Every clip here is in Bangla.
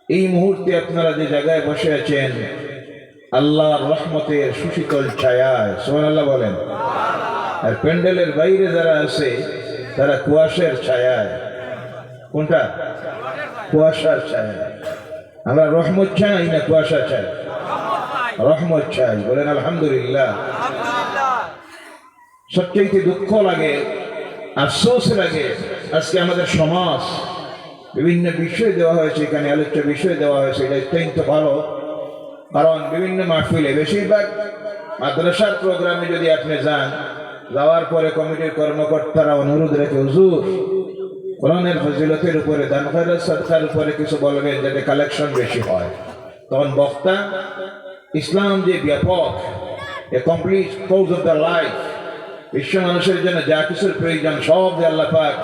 এই মুহূর্তে আপনারা যে জায়গায় বসে আছেন আল্লাহর রহমতের সুশীতল ছায়ায়, সুবহানাল্লাহ বলেন। আর প্যান্ডেলের বাইরে যারা আছে তারা কুয়াশার ছায়ায়। কোনটা? কুয়াশার ছায়ায়। আমরা রহমত চাই না কুয়াশা চাই? রহমত চাই, বলেন আলহামদুলিল্লাহ। সবচেয়ে দুঃখ লাগে, আফসোস লাগে, আজকে আমাদের সমাজ বিভিন্ন বিষয় দেওয়া হয়েছে, এখানে আলোচ্য বিষয় দেওয়া হয়েছে, এটা অত্যন্ত ভালো। কারণ বিভিন্ন মাহফিলে বেশিরভাগ মাদ্রাসার প্রোগ্রামে যদি আপনি যান, যাওয়ার পরে কমিটির কর্মকর্তারা অনুরোধ রেখে হুজুর কোরআনের ফজিলতের উপরে, দান খয়রাত সাদকার উপরে কিছু বলবেন যাতে কালেকশন বেশি হয়। তখন বক্তা ইসলাম যে ব্যাপক, a complete course of the life, বিশ্ব মানুষের জন্য যা কিছুর প্রয়োজন সব যে আল্লাহ পাক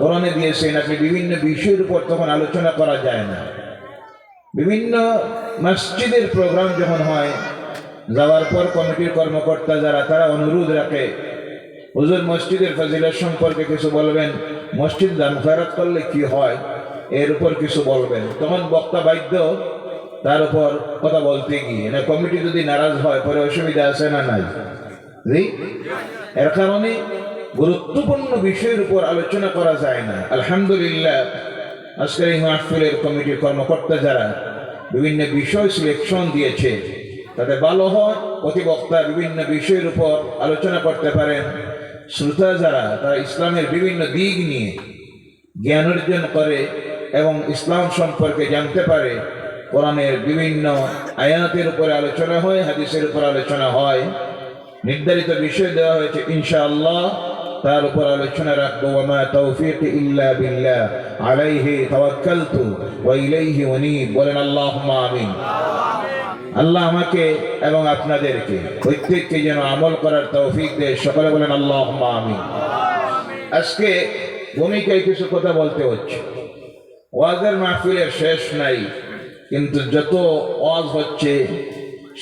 কোরআনে দিয়েছেন, আপনি বিভিন্ন বিষয়ের উপর তখন আলোচনা করা যায় না। বিভিন্ন মসজিদের প্রোগ্রাম যখন হয়, যাওয়ার পর কমিটির কর্মকর্তা যারা তারা অনুরোধ রাখে হুজুর মসজিদের ফজিলত সম্পর্কে কিছু বলবেন, মসজিদ দান খয়রাত করলে কি হয় এর উপর কিছু বলবেন। তখন বক্তা বাধ্য তার উপর কথা বলতে গিয়ে, না কমিটি যদি নারাজ হয় পরে অসুবিধা আছে না নাই? জি, এর কারণে গুরুত্বপূর্ণ বিষয়ের উপর আলোচনা করা যায় না। আলহামদুলিল্লাহ, আজকের এই মাহফিলের কমিটির কর্মকর্তা যারা বিভিন্ন বিষয় সিলেকশন দিয়েছে, তাতে ভালো হয় প্রতিবক্তা বিভিন্ন বিষয়ের উপর আলোচনা করতে পারেন। শ্রোতা যারা তারা ইসলামের বিভিন্ন দিক নিয়ে জ্ঞান অর্জন করে এবং ইসলাম সম্পর্কে জানতে পারে। কোরআনের বিভিন্ন আয়াতের উপরে আলোচনা হয়, হাদিসের উপর আলোচনা হয়, নির্ধারিত বিষয় দেওয়া হয়েছে, ইনশাআল্লাহ তার উপর আলোচনা রাখবো। ওয়ামা তাওফীকি ইল্লা বিল্লাহ আলাইহি তাওয়াক্কালতু ওয়া ইলাইহি উনীব, বলেন আল্লাহুম্মা আমিন। আল্লাহ আমাকে এবং আপনাদেরকে প্রত্যেককে যেন আমল করার তৌফিক দেয়, সকলে বলেন আল্লাহুম্মা আমিন। আজকে ভূমিকায় কিছু কথা বলতে হচ্ছে। ওয়াজের মাহফিলের শেষ নাই, কিন্তু যত ওয়াজ হচ্ছে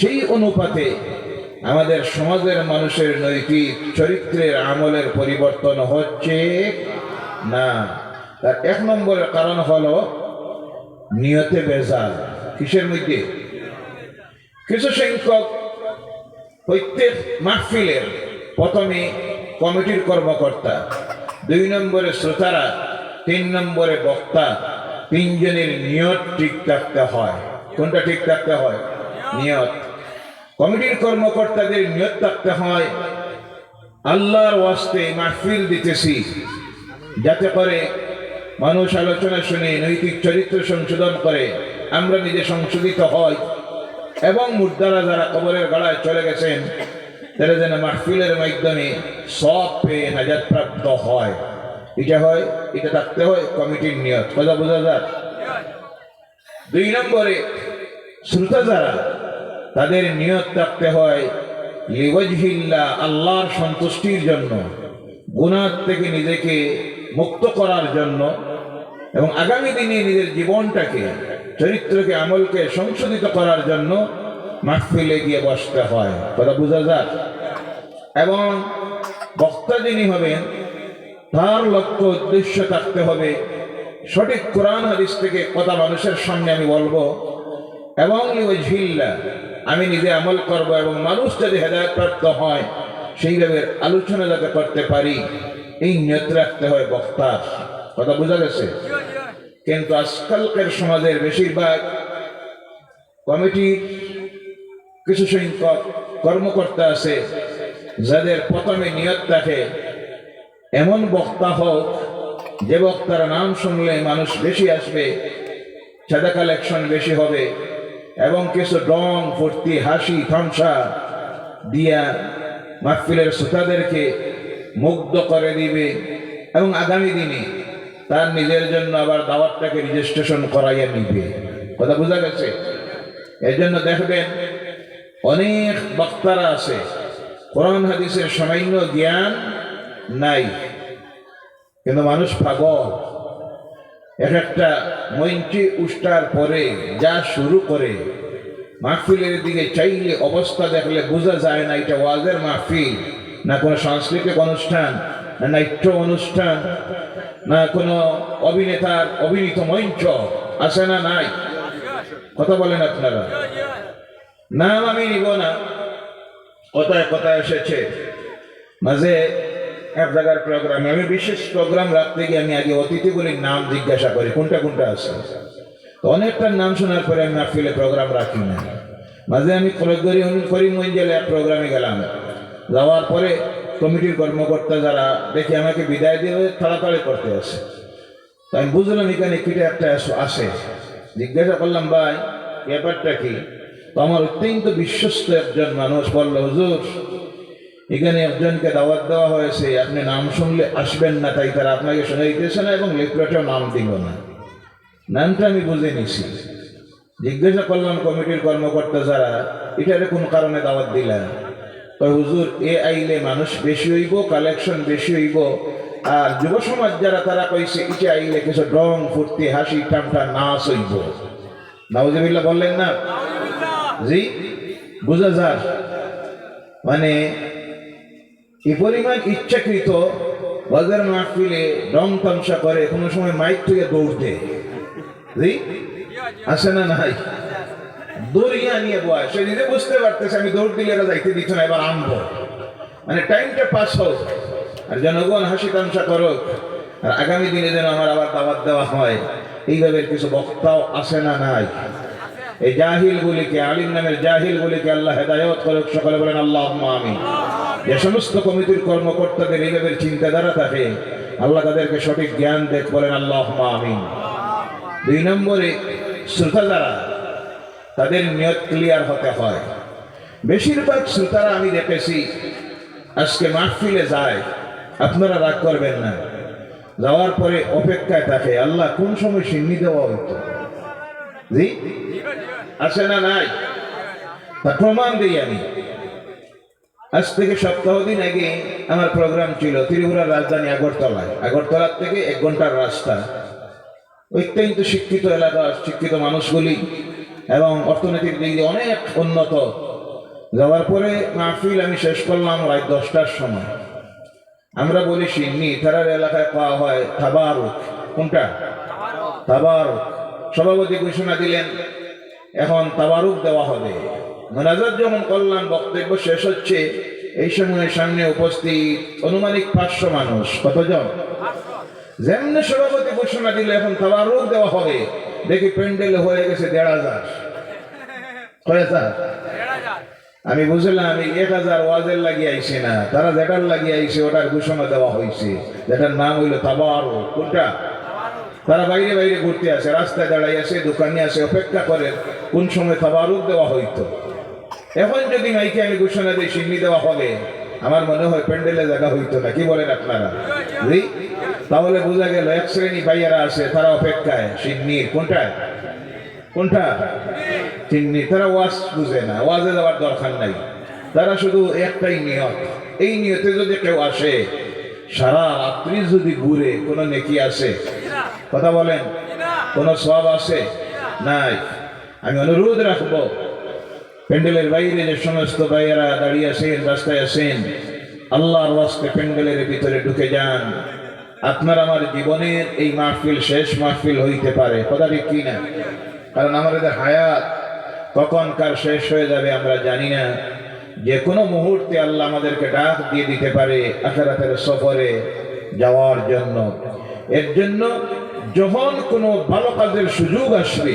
সেই অনুপাতে আমাদের সমাজের মানুষের নৈতিক চরিত্রের আমলের পরিবর্তন হচ্ছে না। তার এক নম্বরের কারণ হলো নিয়তে বেজাল। কিসের মধ্যে? কিছু সংখ্যক প্রত্যেক মাহফিলের প্রথমে কমিটির কর্মকর্তা, 2 নম্বরে শ্রোতারা, 3 নম্বরে বক্তা, 3 জনের নিয়ত ঠিক রাখতে হয়। কোনটা ঠিক রাখতে হয়? নিয়ত। কমিটির কর্মকর্তাদের নিয়ত রাখতে হয় আল্লাহর ওয়াস্তে মাহফিল দিতেছি, যাতে করে মানুষ আলোচনা শুনে নৈতিক চরিত্র সংশোধন করে, আমরা নিজে সংশোধিত হই এবং মুর্দারা যারা কবরের গাড়ায় চলে গেছেন তারা যেন মাহফিলের মাধ্যমে সব পেয়ে নাজাত প্রাপ্ত হয়। এটা হয়, এটা থাকতে হয় কমিটির নিয়ত। কথা বোঝা যায়? 2 নম্বরে শ্রোতা যারা, তাদের নিয়ত রাখতে হয় লিওয়াজহিল্লাহ, আল্লাহর সন্তুষ্টির জন্য, গুনাহ থেকে নিজেকে মুক্ত করার জন্য এবং আগামী দিনে নিজের জীবনটাকে, চরিত্রকে, আমলকে সংশোধিত করার জন্য মাহফিলে গিয়ে বসতে হয়। কথা বোঝা যায়? এবং বক্তা যিনি হবেন তার লক্ষ্য উদ্দেশ্য থাকতে হবে সঠিক কোরআন হাদিস থেকে কথা মানুষের সামনে আমি বলবো এবং লিওয়াজহিল্লাহ, আমি নিজে আমল করব এবং মানুষ যদি হেদায়েত প্রাপ্ত হয় সেইভাবে আলোচনা যাতে করতে পারি, এই নিয়ত রাখতে হয় বক্তার। কথা বোঝা গেছে? কিন্তু আজকালকার সমাজের বেশিরভাগ কমিটির কিছু সংখ্যক কর্মকর্তা আছে যাদের প্রথমে নিয়ত থাকে এমন বক্তা হোক যে বক্তার নাম শুনলে মানুষ বেশি আসবে, চাঁদা কালেকশন বেশি হবে এবং কিছু ডং ফুর্তি, হাসি তামসা দিয়া মাহফিলের শ্রোতাদেরকে মুগ্ধ করে দিবে এবং আগামী দিনে তার নিজের জন্য আবার দাওয়াতটাকে রেজিস্ট্রেশন করাইয়া নিবে। কথা বোঝা গেছে? এর জন্য দেখবেন অনেক বক্তারা আছে কোরআন হাদিসের সামান্য জ্ঞান নাই, কিন্তু মানুষ পাগল। একটা মঞ্চে উষ্টার পরে যা শুরু করে, মাহফিলের দিকে চাইলে অবস্থা দেখলে বোঝা যায় না এটা ওয়াজের মাহফিল, না কোনো সাংস্কৃতিক অনুষ্ঠান, না নাট্য অনুষ্ঠান, না কোনো অভিনেতার অভিনীত মঞ্চ। আছে না নাই? কথা বলেন আপনারা? নাম আমি নিব না, কথায় কথায় এসেছে মাঝে এক জায়গার প্রোগ্রামে, আমি বিশেষ প্রোগ্রাম রাখতে গিয়ে আমি আগে অতিথিগুলির নাম জিজ্ঞাসা করি কোনটা কোনটা আছে। তো অনেকটার নাম শোনার পরে আমি মাহফিলে প্রোগ্রাম রাখি না। মাঝে আমি করিমগঞ্জের এক প্রোগ্রামে গেলাম, যাওয়ার পরে কমিটির কর্মকর্তা যারা দেখি আমাকে বিদায় দিয়ে তাড়াতাড়ি করতে আসে। তো আমি বুঝলাম এখানে কিটা একটা আসে। জিজ্ঞাসা করলাম ভাই ব্যাপারটা কি? তো আমার অত্যন্ত বিশ্বস্ত একজন মানুষ বলল, হুজুর এখানে একজনকে দাওয়াত দেওয়া হয়েছে, আপনি নাম শুনলে আসবেন না, তাই তারা আপনাকে শোনাইতেছে না এবং লিফলেটেও নাম দিল না। নামটা আমি বুঝে নিছি। জিজ্ঞাসা করলাম কমিটির কর্মকর্তা যারা, এটার কোন কারণে দাওয়াত দিলেন? তো হুজুর এ আইলে মানুষ বেশি হইব, কালেকশন বেশি হইব, আর যুব সমাজ যারা তারা কইছে এটা আইলে কিছু রং ফুর্তি হাসি টামটা নাচ হইব। নাউজুবিল্লাহ বললেন না? জি, বুঝা যার মানে এই পরিমাণ ইচ্ছাকৃত বাজার মাহফিলে রং তামসা করে, কোনো সময় মাইক থেকে দৌড়তে জি আসে না? নাই, দৌড়িয়া নিয়ে বয়, সে নিজে বুঝতে পারতেছে আমি দৌড় দিলে এরা যাইতে দিচ্ছ না, এবার আনবো, মানে টাইমটা পাস হোক আর জনগণ হাসি তামসা করুক, আর আগামী দিনে যেন আমার আবার দাওয়াত দেওয়া হয়। এইভাবে কিছু বক্তাও আসে না? নাই। এই জাহিল গুলিকে, আলিম নামের জাহিল গুলিকে আল্লাহ হেদায়েত করুক, সকলে বলেন আল্লাহুম্মা আমিন। যে সমস্ত কমিটির কর্মকর্তাদের এইভাবে চিন্তাধারা থাকে আল্লাহ তাদেরকে সঠিক জ্ঞান দেখ, বলেন আল্লাহুম্মা আমিন। 2 নম্বরে শ্রোতা যারা, তাদের নিয়ত ক্লিয়ার হতে হয়। বেশিরভাগ শ্রোতারা আমি দেখেছি আজকে মাহফিলে যায়, আপনারা রাগ করবেন না, যাওয়ার পরে অপেক্ষায় থাকে আল্লাহ কোন সময় সিন্নি দেওয়া হইতো। জি আছে না? নাই। তা প্রমাণ দিই আমি। আজ থেকে সপ্তাহ দিন আগে আমার প্রোগ্রাম ছিল ত্রিপুরার রাজধানী আগরতলায়। আগরতলার থেকে 1 ঘন্টার রাস্তা। অত্যন্ত শিক্ষিত এলাকা, শিক্ষিত মানুষগুলি এবং অর্থনৈতিক দিক দিয়ে অনেক উন্নত। যাওয়ার পরে মাহফিল আমি শেষ করলাম রাত 10টার সময়। আমরা বলি সিন্নি, তারার এলাকায় পাওয়া হয় তাবারুক। কোনটা? তাবারুক। সভাপতি ঘোষণা দিলেন এখন তাবারুক দেওয়া হবে। মোনাজাত যখন করলাম, বক্তব্য শেষ হচ্ছে, এই সময় সামনে উপস্থিত অনুমানিক 500 মানুষ। কতজন? যেমনি সভাপতি ঘোষণা দিলে এখন তাবারুক দেওয়া হবে, দেখি প্যান্ডেল হয়ে গেছে 1500। কয়েকটা? আমি বুঝলাম আমি 1000 ওয়াজের লাগিয়ে আইছি না, তারা যেটার লাগিয়ে আইছে ওটার ঘোষণা দেওয়া হয়েছে, যেটার নাম হইল তাবারুক। কোনটা? তারা বাইরে বাইরে ঘুরতে আসে, রাস্তায় দাঁড়াই আসে, দোকানে আসে, অপেক্ষা করে কোন সময় তাবারুক দেওয়া হইতো। এখন যদি মাইকে আমি ঘোষণা দিই সিন্নি দেওয়া হবে, আমার মনে হয় প্যান্ডেলে জায়গা হইতো না। কি বলেন আপনারা? জি, তাহলে বোঝা গেল এক শ্রেণী ভাইয়ারা আছে, তারা অপেক্ষায় সিন্নির। কোনটায়? কোনটা? সিন্নি। তারা ওয়াজ বুঝে না, ওয়াজে যাওয়ার দরকার নাই, তারা শুধু একটাই নিয়ত। এই নিয়তে যদি কেউ আসে, সারা রাত্রি যদি ঘুরে, কোনো নেকি আছে? কথা বলেন, কোনো সওয়াব আছে? নাই। আমি অনুরোধ রাখবো প্যান্ডেলের বাইরে যে সমস্ত ভাইয়েরা দাঁড়িয়ে আছেন, রাস্তায় আছেন, আল্লাহর ওয়াস্তে প্যান্ডেলের ভিতরে ঢুকে যান। আপনার আমার জীবনের এই মাহফিল শেষ মাহফিল হইতে পারে, কথা ঠিক কি না? কারণ আমাদের হায়াত কখনকার শেষ হয়ে যাবে আমরা জানি না। যে কোনো মুহূর্তে আল্লাহ আমাদেরকে ডাক দিয়ে দিতে পারে আখিরাতের সফরে যাওয়ার জন্য। এর জন্য যখন কোনো ভালো কাজের সুযোগ আসবে,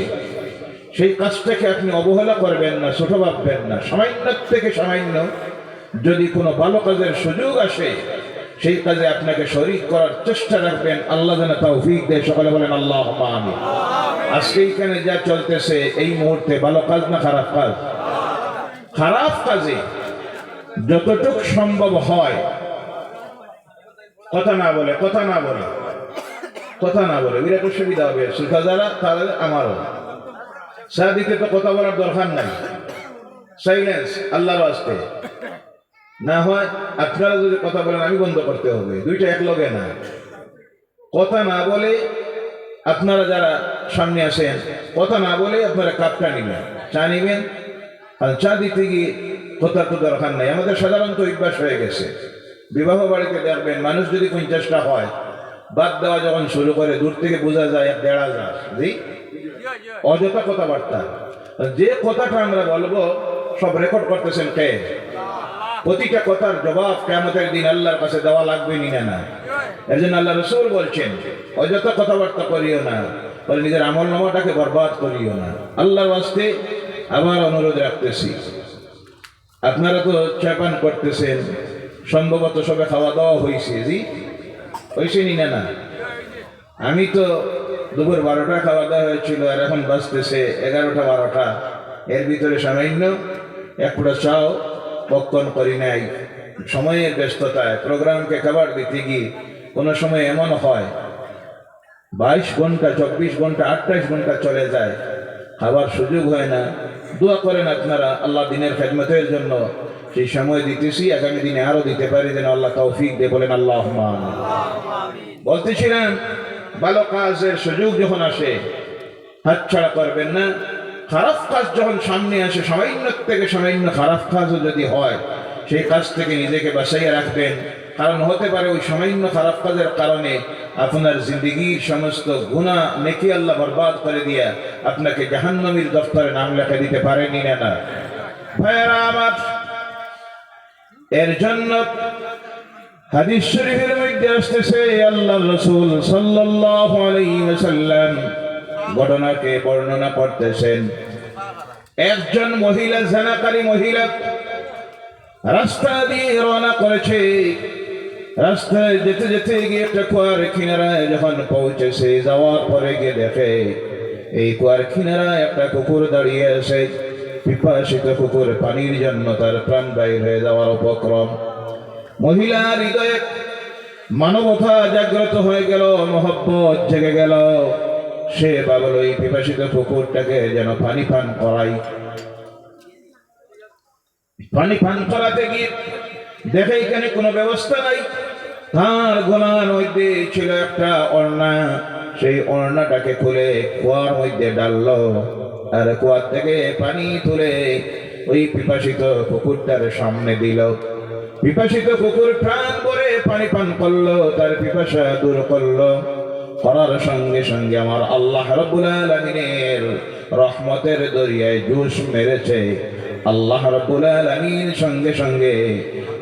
সেই কাজটাকে আপনি অবহেলা করবেন না, ছোট ভাববেন না। সামান্য থেকে সামান্য যদি কোনো ভালো কাজের সুযোগ আসে, সেই কাজে আপনাকে শরীক করার চেষ্টা রাখবেন। আল্লাহ যেন তৌফিক দেয়, সকলে বলেন আল্লাহুম্মা আমিন। আজকে এখানে যা চলতেছে এই মুহূর্তে ভালো কাজ না খারাপ কাজ? খারাপ কাজে যতটুক সম্ভব হয় কথা না বলে বিরাট অসুবিধা হবে। শ্রোতা যারা, তারা আমারও দিতে তো কথা বলার দরকার নাই, সাইলেন্স আল্লাহর ওয়াস্তে। না হয় আপনারা যদি কথা বলেন আমি বন্ধ করতে হবে, দুইটা এক লগে না। কথা না বলে আপনারা যারা সামনে আসেন, কথা না বলে আপনারা কাপটা নিবেন, চা নিবেন, আর চা দিতে গিয়ে কথা তো দরকার নাই। আমাদের সাধারণত অভ্যাস হয়ে গেছে, বিবাহ বাড়িতে দেখবেন মানুষ যদি 50টা হয়, বাদ দেওয়া যখন শুরু করে দূর থেকে বোঝা যায় 1500। জি, অযথা কথাবার্তা। যে কথাটা আমরা বলবো সব রেকর্ড করতেছেন কে? প্রতিটা কথার জবাব কিয়ামতের দিন আল্লাহর কাছে দেওয়া লাগবে না। এর জন্য আল্লাহ রাসূল বলছেন অযথা কথাবার্তা করিও না, বলে নিজের আমলনামাটাকে বরবাদ করিও না। আল্লাহর ওয়াস্তে আবার অনুরোধ রাখতেছি, আপনারা তো চা পান করতেছেন, সম্ভবত সবে খাওয়া দাওয়া হয়েছে, জি হয়েছে না? আমি তো দুপুর 12টা খাওয়া দাওয়া হয়েছিল, আর এখন বাজতেছে 11টা 12টা। এর ভিতরে সামান্য এক ফুটা চাও বক্ষণ করি নাই। সময়ের ব্যস্ততায় প্রোগ্রামকে কভার দিতে গিয়ে কোনো সময় এমন হয় 22 ঘন্টা 24 ঘন্টা 28 ঘন্টা চলে যায়, খাবার সুযোগ হয় না। দোয়া করেন আপনারা আল্লাহ দিনের খেদমতের জন্য, সেই সময় দিতেছি, আগামী দিনে আরো দিতে পারি যেন আল্লাহ তৌফিক দিয়ে, বলেন আল্লাহুম্মা আমিন। বলতেছিলাম ভালো কাজের সুযোগ যখন আসে হাতছাড়া করবেন না। খারাপ কাজ যখন সামনে আসে, সামান্য থেকে সামান্য খারাপ কাজও যদি হয়, সেই কাজ থেকে নিজেকে বাঁচাইয়া রাখবেন। কারণ হতে পারে ওই সামান্য খারাপ কাজের কারণে আপনার জিন্দগির সমস্ত গুনাহ নেকি আল্লাহ বরবাদ করে দিয়া আপনাকে জাহান্নামীর দফতরে নাম লেখা দিতে পারেনি না। ভাইয়েরা আমার, এর জন্য হাদিস শরীফের মধ্যে আসতেছে আল্লাহর রাসূল সাল্লাল্লাহু আলাইহি ওয়াসাল্লাম ঘটনাকে বর্ণনা করতেছেন। একজন মহিলা, জানাকারী মহিলা রাস্তা দিয়ে রওনা করেছে। রাস্তায় যেতে যেতে গিয়ে একটা কুয়ার কিনারায় যখন পৌঁছেছে, যাওয়ার পরে গিয়ে দেখে এই কুয়ার কিনারায় একটা কুকুর দাঁড়িয়ে আছে। পিপাসিত কুকুর, পানির জন্য তার প্রাণ বাইর হয়ে যাওয়ার উপক্রম। মহিলার হৃদয়ে মানবতা জাগ্রত হয়ে গেল, মহব্বত জেগে গেল। সে ভাবল এই পিপাসিত কুকুরটাকে যেন পানি পান করাই। পানি পান করাতে গিয়ে দেখে এখানে কোনো ব্যবস্থা নাই। তার গলার মধ্যে ছিল একটা ওড়না, সেই ওড়নাটাকে খুলে কুয়ার মধ্যে ডাললো, আর কুয়ার থেকে পানি তুলে ওই পিপাসিত কুকুরটার সামনে দিল। পিপাসিত কুকুর প্রাণ ভরে পানি পান করলো, তার পিপাসা দূর করলো। করার সঙ্গে সঙ্গে আমার আল্লাহ রাব্বুল আলামিনের রহমতের দরিয়ায় জোশ মেরেছে। আল্লাহ রাব্বুল আলামিন সঙ্গে সঙ্গে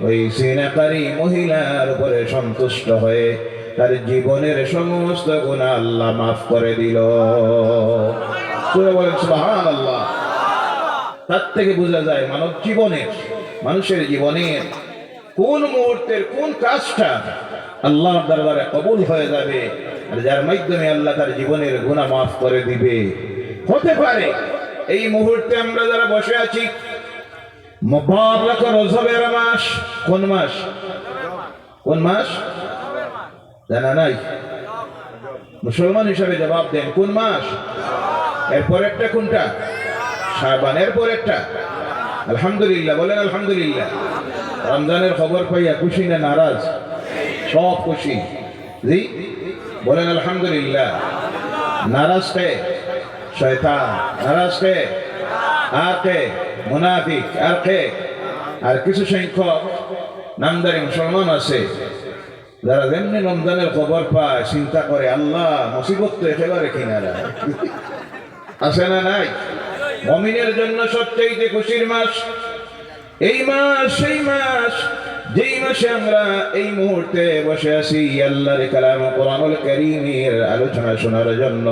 ওই সিনাকারী মহিলার উপরে সন্তুষ্ট হয়ে তার জীবনের সমস্ত গুনাহ আল্লাহ মাফ করে দিল। বলেন সুবহানাল্লাহ। তার থেকে বোঝা যায় মানব জীবনের, মানুষের জীবনের কোন মুহূর্তের কোন কাজটা আল্লাহর দরবারে কবুল হয়ে যাবে, আর যার মাধ্যমে আল্লাহ তার জীবনের গুনাহ মাফ করে দিবে। হতে পারে এই মুহূর্তে আমরা যারা বসে আছি, মুবারক রজবের মাস। কোন মাস? কোন মাস জানা নাই? মুসলমান হিসাবে জবাব দেন, কোন মাস? এরপর একটা কোনটা? শাবান। এরপর একটা আলহামদুলিল্লাহ, বলেন আলহামদুলিল্লাহ। রমজানের খবর পাইয়া খুশি না নারাজ? সব খুশি, জি বলেন আলহামদুলিল্লাহ। নারাজ কে? শয়তান। নারাজ কে? আর কে? মুনাফিক। আর কে? আর কিছু সংখ্যক নামদারি মুসলমান আছে যারা যেমনি রমজানের খবর পায় চিন্তা করে আল্লাহ মুসিবত তো একেবারে কিনারা। আছে না নাই? মুমিনের জন্য সবচেয়ে খুশির মাস এই মাস, সেই মাস যেই মাসে আমরা এই মুহূর্তে বসে আছি আল্লাহর কালাম কোরআনুল কারীমের আলোচনা শোনার জন্য।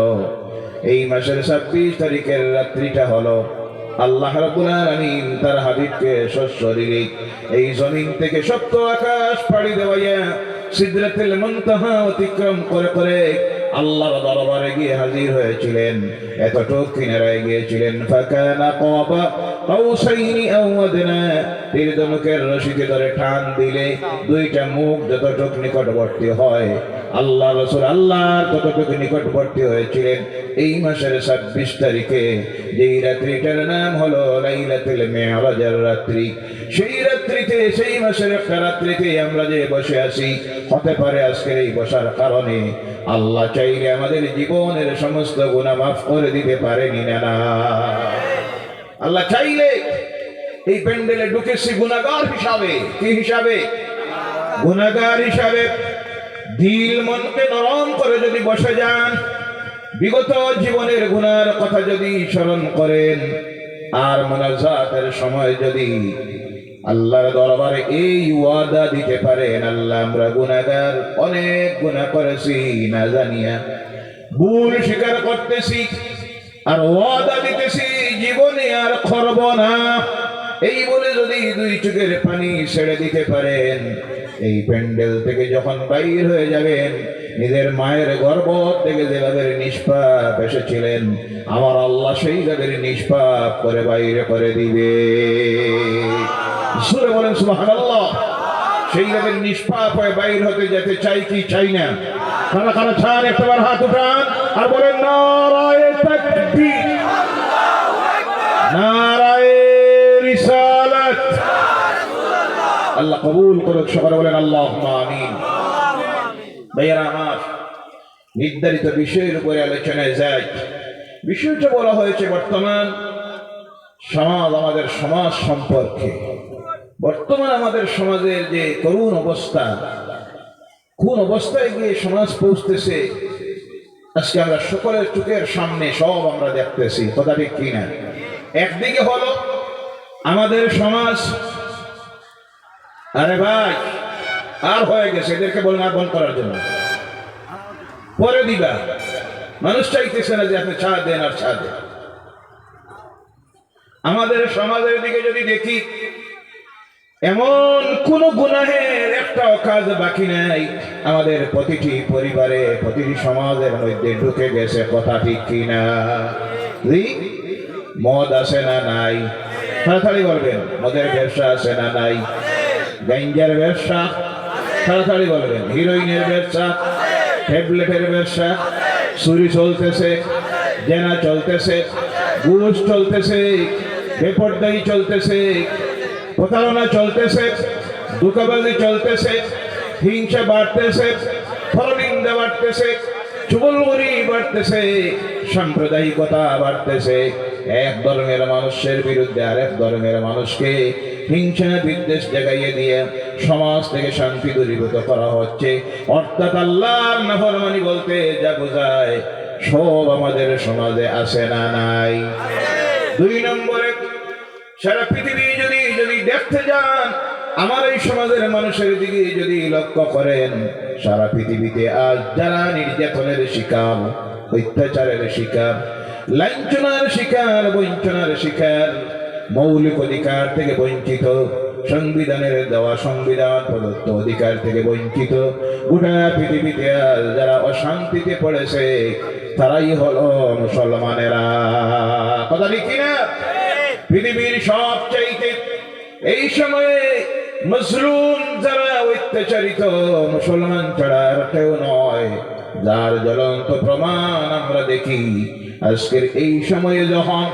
এই মাসের 26 তারিখের রাত্রিটা হলো আল্লাহ রাব্বুল আলামিন তার হাবিবকে সশরীরে এই জমিন থেকে সপ্ত আকাশ পাড়ি দেওয়াইয়া সিদরাতুল মুনতাহা অতিক্রম করে করে আল্লাহর দরবারে গিয়ে হাজির হয়েছিলেন। এতটুক কিনারায় গিয়েছিলেন, ফাকানা কাবা কাউসাইনি আও আদনা। তীর ধনুকের রশিকে ধরে টান দিলে দুইটা মুখ যতটুক নিকটবর্তী হয়, আল্লাহ রাসূল আল্লাহর ততটুকু নিকটবর্তী হয়েছিলেন এই মাসের 26 তারিখে, যেই রাত্রিটার নাম হলো লাইলাতুল মিরাজের রাত্রি। সেই রাত্রিতে, সেই মাসের একটা রাত্রিতে আমরা যে বসে আছি, হতে পারে আজকের এই বসার কারণে আল্লাহ চাইলে আমাদের জীবনের সমস্ত গুনাহ মাফ করে দিতে পারেনি না? আল্লাহ চাইলে এই প্যান্ডেলে ঢুকেছি গুনাহগার হিসাবে। কি হিসাবে? গুনাহগার হিসাবে। দিল মনকে নরম করে যদি বসে যান, বিগত জীবনের গুনার কথা যদি স্মরণ করেন আর মুনাজাতের সময় যদি আল্লাহর দরবারে এই ওয়াদা দিতে পারেন, আল্লাহ আমরা গুনাহগার, অনেক গুনাহ করেছি না জানিয়া, ভুল স্বীকার করতেছি আর ওয়াদা দিতেছি জীবনে আর করব না, এই বলে যদি দুই চোখের পানি ছেড়ে দিতে পারেন, এই প্যান্ডেল থেকে যখন বাইর হয়ে যাবেন, নিজের মায়ের গর্ভ থেকে যেভাবে নিষ্পাপ এসেছিলেন, আমার আল্লাহ সেইভাবে নিষ্পাপ করে বাইরে করে দিবে। সুরে বলেন সুবহানাল্লাহ। সেইভাবে নিষ্পাপ হয়ে বাইর হতে যেতে চাই কি চাই না? কারা কারা চান একবার হাত উঠান আর বলেন নারায়ে তাকবীর, নারায়ে রিসালাত। আল্লাহ কবুল করুক, সকলে বলেন আল্লাহুম্মা আমিন। ভাইয়েরা আমার, নির্ধারিত বিষয়ের উপরে আলোচনায় যাই। বিষয়টা বলা হয়েছে বর্তমান সমাজ, আমাদের সমাজ সম্পর্কে। বর্তমান আমাদের সমাজের যে করুণ অবস্থা, কোন অবস্থায় গিয়ে সমাজ পৌঁছতেছে, আজকে আমরা সকলের চোখের সামনে সব আমরা দেখতেছি, কথা ঠিক কিনা? একদিকে হলো আমাদের সমাজ, আরে ভাই আর হয়ে গেছে, এদেরকে বলেন আর বন্ধ করার জন্য, পরে দিবা। মানুষ চাইতেছে না যে আপনি চা দেন আর চা দেন। আমাদের সমাজের দিকে যদি দেখি, এমন কোন গুনাহের একটা কাজ বাকি নাই, আমাদের প্রতিটি পরিবারে, প্রতিটি সমাজের মধ্যে ঢুকে গেছে, কথা ঠিক কিনা? মদ আছে না নাই? তাড়াতাড়ি বলবেন। মদের ব্যবসা আছে না নাই? গাঞ্জার ব্যবসা, তাড়াতাড়ি বলবেন। হিরোইনের ব্যবসা, ট্যাবলেটের ব্যবসা, চুরি চলতেছে, জেনা চলতেছে, ঘুষ চলতেছে, বেপরদায়ী চলতেছে, প্রতারণা চলতেছে, ধোঁকাবাজি চলতেছে, হিংসা বাড়তেছে, পরনিন্দা বাড়তেছে, চুগলখড়ি বাড়তেছে, সাম্প্রদায়িকতা বাড়তেছে। এক ধর্মের মানুষের বিরুদ্ধে আরেক ধর্মের মানুষকে হিংসা বিদ্বেষ জাগাইয়ে দিয়ে সমাজ থেকে শান্তি দূরীভূত করা হচ্ছে। অর্থাৎ আল্লাহর নাফরমানি বলতে যা বোঝায় সব আমাদের সমাজে আছে না নাই? দুই নম্বরে, সারা পৃথিবী যদি যদি দেখতে যান, আমার এই সমাজের মানুষের দিকে যদি লক্ষ্য করেন, সারা পৃথিবীতে আজ যারা নির্যাতনের শিকার, অত্যাচারের শিকার, লাঞ্ছনার শিকার, বঞ্চনার শিকার, মৌলিক অধিকার থেকে বঞ্চিত, সংবিধানের দেওয়া সংবিধান প্রদত্ত অধিকার থেকে বঞ্চিত, গোটা পৃথিবীতে আজ যারা অশান্তিতে পড়েছে, তারাই হলো মুসলমানেরা, কথা ঠিক কিনা? পৃথিবীর সবচাইতে এই সময়ে মজলুম যারা, অত্যাচারিত, মুসলমান ছাড়া আর কেউ নয়, যার জ্বলন্ত প্রমাণ আমরা দেখি আজকের এই সময়ে। যখন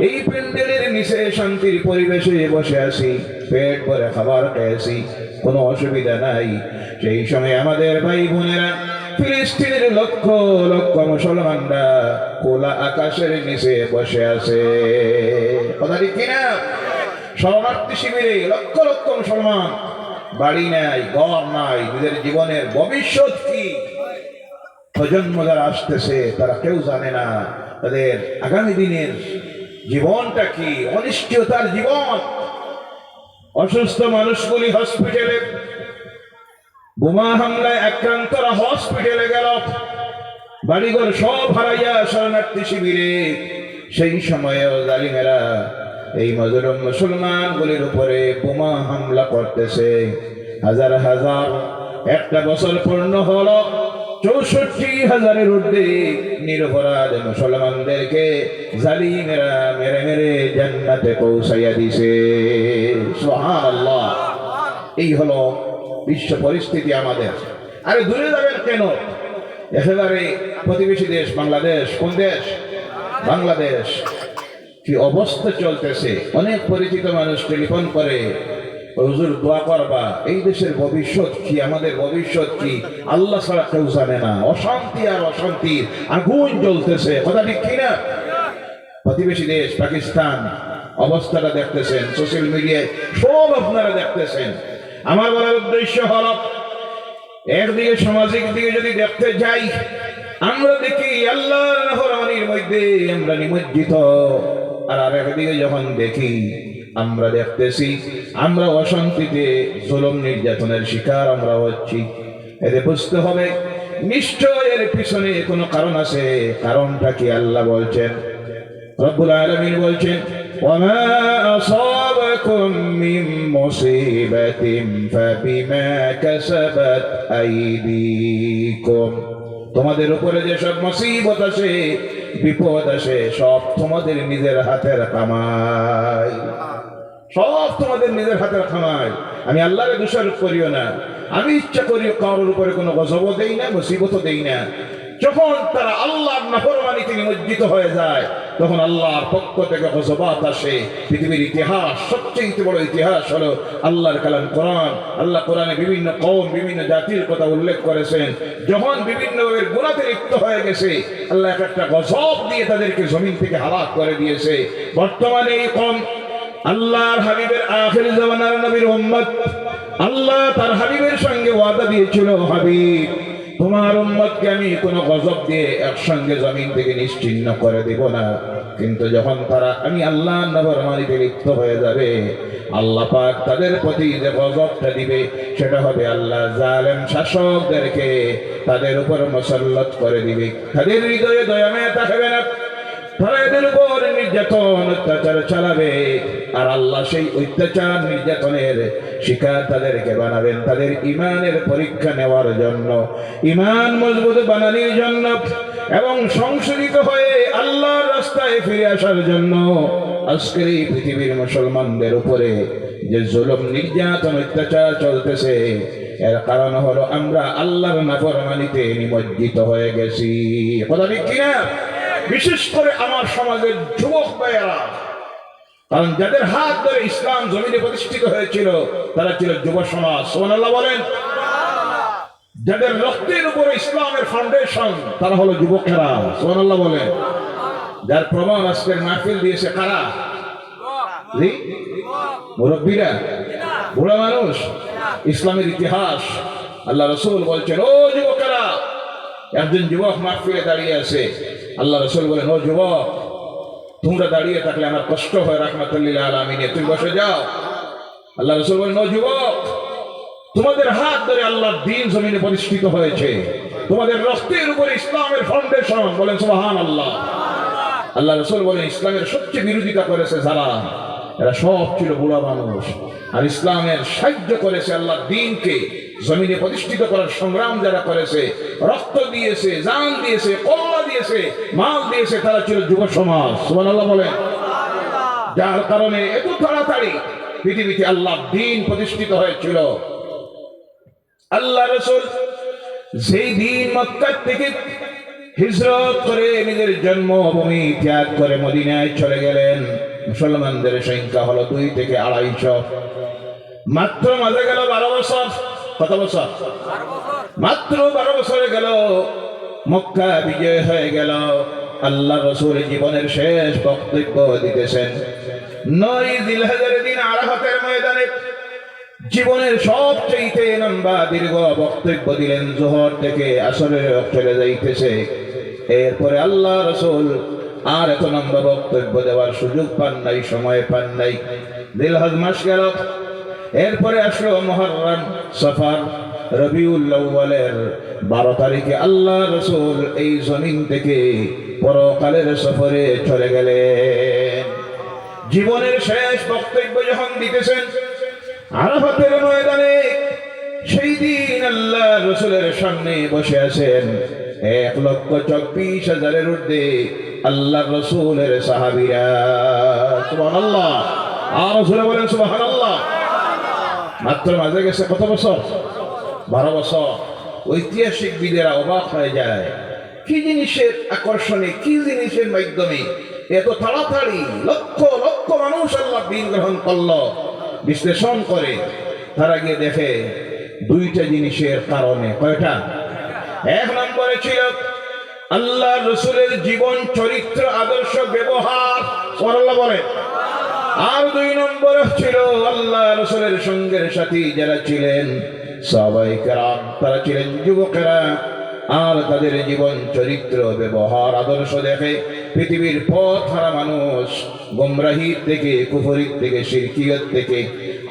এই প্যান্ডেলের নিচে শান্তির পরিবেশে বসে আছি, পেট ভরে খাবার খেয়েছি, কোনো অসুবিধা নাই, সেই সময় আমাদের ভাই বোনেরা, ফিলিস্তিনের লক্ষ লক্ষ মুসলমানরা খোলা আকাশের নিচে বসে আছে, কথা ঠিক কিনা? শরণার্থী শিবিরে লক্ষ লক্ষ মুসলমান, বাড়ি নাই, ঘর নাই, নিজের জীবনের ভবিষ্যৎ কি, প্রজন্ম যারা আসতেছে তারা কেউ জানে না তাদের আগামী দিনের জীবনটা কি, অনিশ্চয়তার জীবন। অসুস্থ মানুষগুলি হসপিটালে, বোমা হামলায় আক্রান্তরা হসপিটালে গেল, বাড়িঘর সব হারাইয়া শরণার্থী শিবিরে। সেই সময়েও জালিমেরা এই মজলুম মুসলমানগুলির উপরে বোমা হামলা করতেছে, হাজার হাজার। একটা বছর পূর্ণ হলো, ৬৪,০০০-এর ঊর্ধ্বে নিরপরাধ মুসলমানদেরকে জালিমেরা মেরে মেরে জান্নাতে পৌঁছাইয়া দিছে, সুবহানাল্লাহ। এই হলো বিশ্ব পরিস্থিতি আমাদের। আরে দূরে যাবেন কেন? একেবারে প্রতিবেশী দেশ বাংলাদেশ। কোন দেশ? বাংলাদেশ। কি অবস্থা চলতেছে! অনেক পরিচিত মানুষ টেলিফোন করে, হুজুর দোয়া করবা, এই দেশের ভবিষ্যৎ কি, আমাদের ভবিষ্যৎ কি, আল্লাহ ছাড়া কেউ জানে না। অশান্তি আর অশান্তির আগুন জ্বলতেছে, কথা ঠিক কিনা? প্রতিবেশী দেশ পাকিস্তান, অবস্থাটা দেখতেছেন সোশ্যাল মিডিয়ায়, সব আপনারা দেখতেছেন। আমার বলার উদ্দেশ্য হল, একদিকে সামাজিক দিকে যদি দেখতে যাই, আমরা দেখি আল্লাহর নাফরমানির মধ্যে আমরা নিমজ্জিত, আর আরেকদিকে যখন দেখি আমরা দেখতেছি আমরা অশান্তিতে জুলুম নির্যাতনের শিকার আমরা হচ্ছি। এতে বুঝতে হবে নিশ্চয় এর পিছনে কোনো কারণ আছে। কারণটা কি? আল্লাহ বলছেন, রব্বুল আলামিন বলছেন, ওয়ামা আসাবাকুম মিন মুসিবাতিন ফাবিমা কাসাবাত আইদিকুম, তোমাদের উপরে যেসব মুসিবত আসে, বিপদ আসে, সব তোমাদের নিজের হাতের কামাই, সব তোমাদের নিজের হাতের কামাই। আমি আল্লাহরে দোষারোপ করিও না, আমি ইচ্ছা করি কারোর উপরে কোনো গজবও দেই না, মুসিবতও দেই না। যখন তারা আল্লাহর নাফরমানিতে নিমজ্জিত হয়ে যায়, তখন আল্লাহর পক্ষ থেকে গজবাত আসে। পৃথিবীর ইতিহাস, সবচেয়ে বড় ইতিহাস হলো আল্লাহর কালাম কোরআন। আল্লাহ কোরআনে বিভিন্ন কওম, বিভিন্ন জাতির কথা উল্লেখ করেছেন। যখন বিভিন্ন গুনাহে লিপ্ত হয়ে গেছে, আল্লাহ একটা গজব দিয়ে তাদেরকে জমিন থেকে হালাক করে দিয়েছে। বর্তমানে এই কওম আল্লাহর হাবিবের আখির জামানার নবীর উম্মত, আল্লাহ তার হাবিবের সঙ্গে ওয়াদা দিয়েছিল, হাবিব তোমার উম্মতকে আমি কোনো গজব দিয়ে একসঙ্গে জমিন থেকে নিশ্চিহ্ন করে দেব না। কিন্তু যখন তারা আমি আল্লাহর নাফরমানিতে লিপ্ত হয়ে যাবে, আল্লাহ পাক তাদের প্রতি যে গজবটা দিবে সেটা হবে আল্লাহ জালেম শাসকদেরকে তাদের উপর মুসাল্লাত করে দিবে। তাদের হৃদয়ে দয়া মায়া থাকবে না, তারা এদের উপর নির্যাতন অত্যাচার চালাবে, আর আল্লাহ সেই অত্যাচার নির্যাতনের শিকার তাদেরকে বানাবেন তাদের ইমানের পরীক্ষা নেওয়ার জন্য, ইমান মজবুত বানানোর জন্য, এবং সংশোধিত হয়ে আল্লাহর রাস্তায় ফিরে আসার জন্য। আজকের এই পৃথিবীর মুসলমানদের উপরে যে জুলুম নির্যাতন অত্যাচার চলতেছে, এর কারণ হলো আমরা আল্লাহর নাফরমানিতে নিমজ্জিত হয়ে গেছি। কথা ঠিক কিনা? বিশেষ করে আমার সমাজের যুবক ভাইয়েরা, কারণ যাদের হাত ধরে ইসলাম জমিনে প্রতিষ্ঠিত হয়েছিল তারা ছিল যুব সমাজ। সুবহানাল্লাহ বলেন। যাদের রক্তের উপরে ইসলামের ফাউন্ডেশন তারা হলো যুবকেরা। সুবহানাল্লাহ বলেন। যার প্রমাণ আজকের মাহফিল দিয়েছে কারা? মুরব্বীরা, বুড়া মানুষ, ইসলামের ইতিহাস। আল্লাহ রাসূল বলছেন, ও যুবকেরা, একজন যুবক মাহফিলে দাঁড়িয়ে আছে। আল্লাহ রাসূল বলেন, ও যুবক, তোমরা দাঁড়িয়ে থাকলে আমার কষ্ট হয়, রাহমাতুল লিল আলামিন, তুমি বসে যাও। আল্লাহ রাসূল বলেন, ও যুবক, তোমাদের হাত ধরে আল্লাহর দ্বীন জমিনে প্রতিষ্ঠিত হয়েছে, তোমাদের রক্তের উপরে ইসলামের ফাউন্ডেশন। বলেন সুবহানাল্লাহ। আল্লাহ রাসূল বলেন, ইসলামের সবচেয়ে বিরোধিতা করেছে যারা, এরা সব ছিল বুড়া মানুষ। আর ইসলামের সাহায্য করেছে, আল্লাহর দ্বীনকে জমিনে প্রতিষ্ঠিত করার সংগ্রাম যারা করেছে, রক্ত দিয়েছে, জান দিয়েছে, কল্লা দিয়েছে, মাল দিয়েছে, তারা ছিল যুব সমাজ। সুবহানাল্লাহ বলেন। যার কারণে এত তাড়াতাড়ি পৃথিবীতে আল্লাহর দ্বীন প্রতিষ্ঠিত হয়েছিল। আল্লাহ রাসূল যেই দিন মক্কা থেকে হিজরত করে নিজের জন্মভূমি ত্যাগ করে মদিনায় চলে গেলেন, মুসলমানদের সংখ্যা হলো 2 থেকে 250। মাত্র মাঝে গেল 12 বছর। কত বছর? মাত্র 12 বছরে গেল মক্কা বিজয় হয়ে গেল। আল্লাহ রাসূল জীবনের শেষ বক্তব্য দিতেছেন 9 জিলহজের দিন আরাফাতের ময়দানে। জীবনের সবচেয়ে লম্বা দীর্ঘ বক্তব্য দিলেন। যোহর থেকে আসরের চলে যাইতেছে। এরপরে আল্লাহ রাসূল আর এত লম্বা বক্তব্য দেওয়ার সুযোগ পান নাই, সময় পান নাই। জিলহজ মাস গেল, এরপরে আসলো মুহররম, সফর, রবিউল আউয়ালের 12 তারিখে আল্লাহ রাসূল এই জমিন থেকে পরকালের সফরে চলে গেলেন। জীবনের শেষ বক্তব্য যখন দিতেছেন আরাফাতের ময়দানে, সেই দিন আল্লাহ রাসূলের সামনে বসে আছেন 1,24,000-এর ঊর্ধ্বে আল্লাহ রাসূলের সাহাবীরা। সুবহানাল্লাহ। আর রাসূল বলেন সুবহানাল্লাহ। মাত্র মাঝে গেছে কত বছর? 12 বছর। ঐতিহাসিকবিদেরা অবাক হয়ে যায়, কি জিনিসের আকর্ষণে, কি জিনিসের মাধ্যমে এত তাড়াতাড়ি লক্ষ লক্ষ মানুষ আল্লাহ দ্বীন গ্রহণ করলো। বিশ্লেষণ করে তারা গিয়ে দেখে 2টা জিনিসের কারণে। কয়টা? 1 নম্বরে ছিল আল্লাহ রাসূলের জীবন চরিত্র, আদর্শ, ব্যবহার। সুবহানাল্লাহ বলে। আর 2 নম্বরে ছিল আল্লাহ রাসূলের সঙ্গের সাথী যারা ছিলেন সাহাবায়ে কেরাম, তারা ছিলেন যুবকেরা। আর তাদের জীবন চরিত্র ব্যবহার আদর্শ দেখে পৃথিবীর পথ হারা মানুষ গোমরাহির থেকে কুফরির থেকে শিরকিয়ত থেকে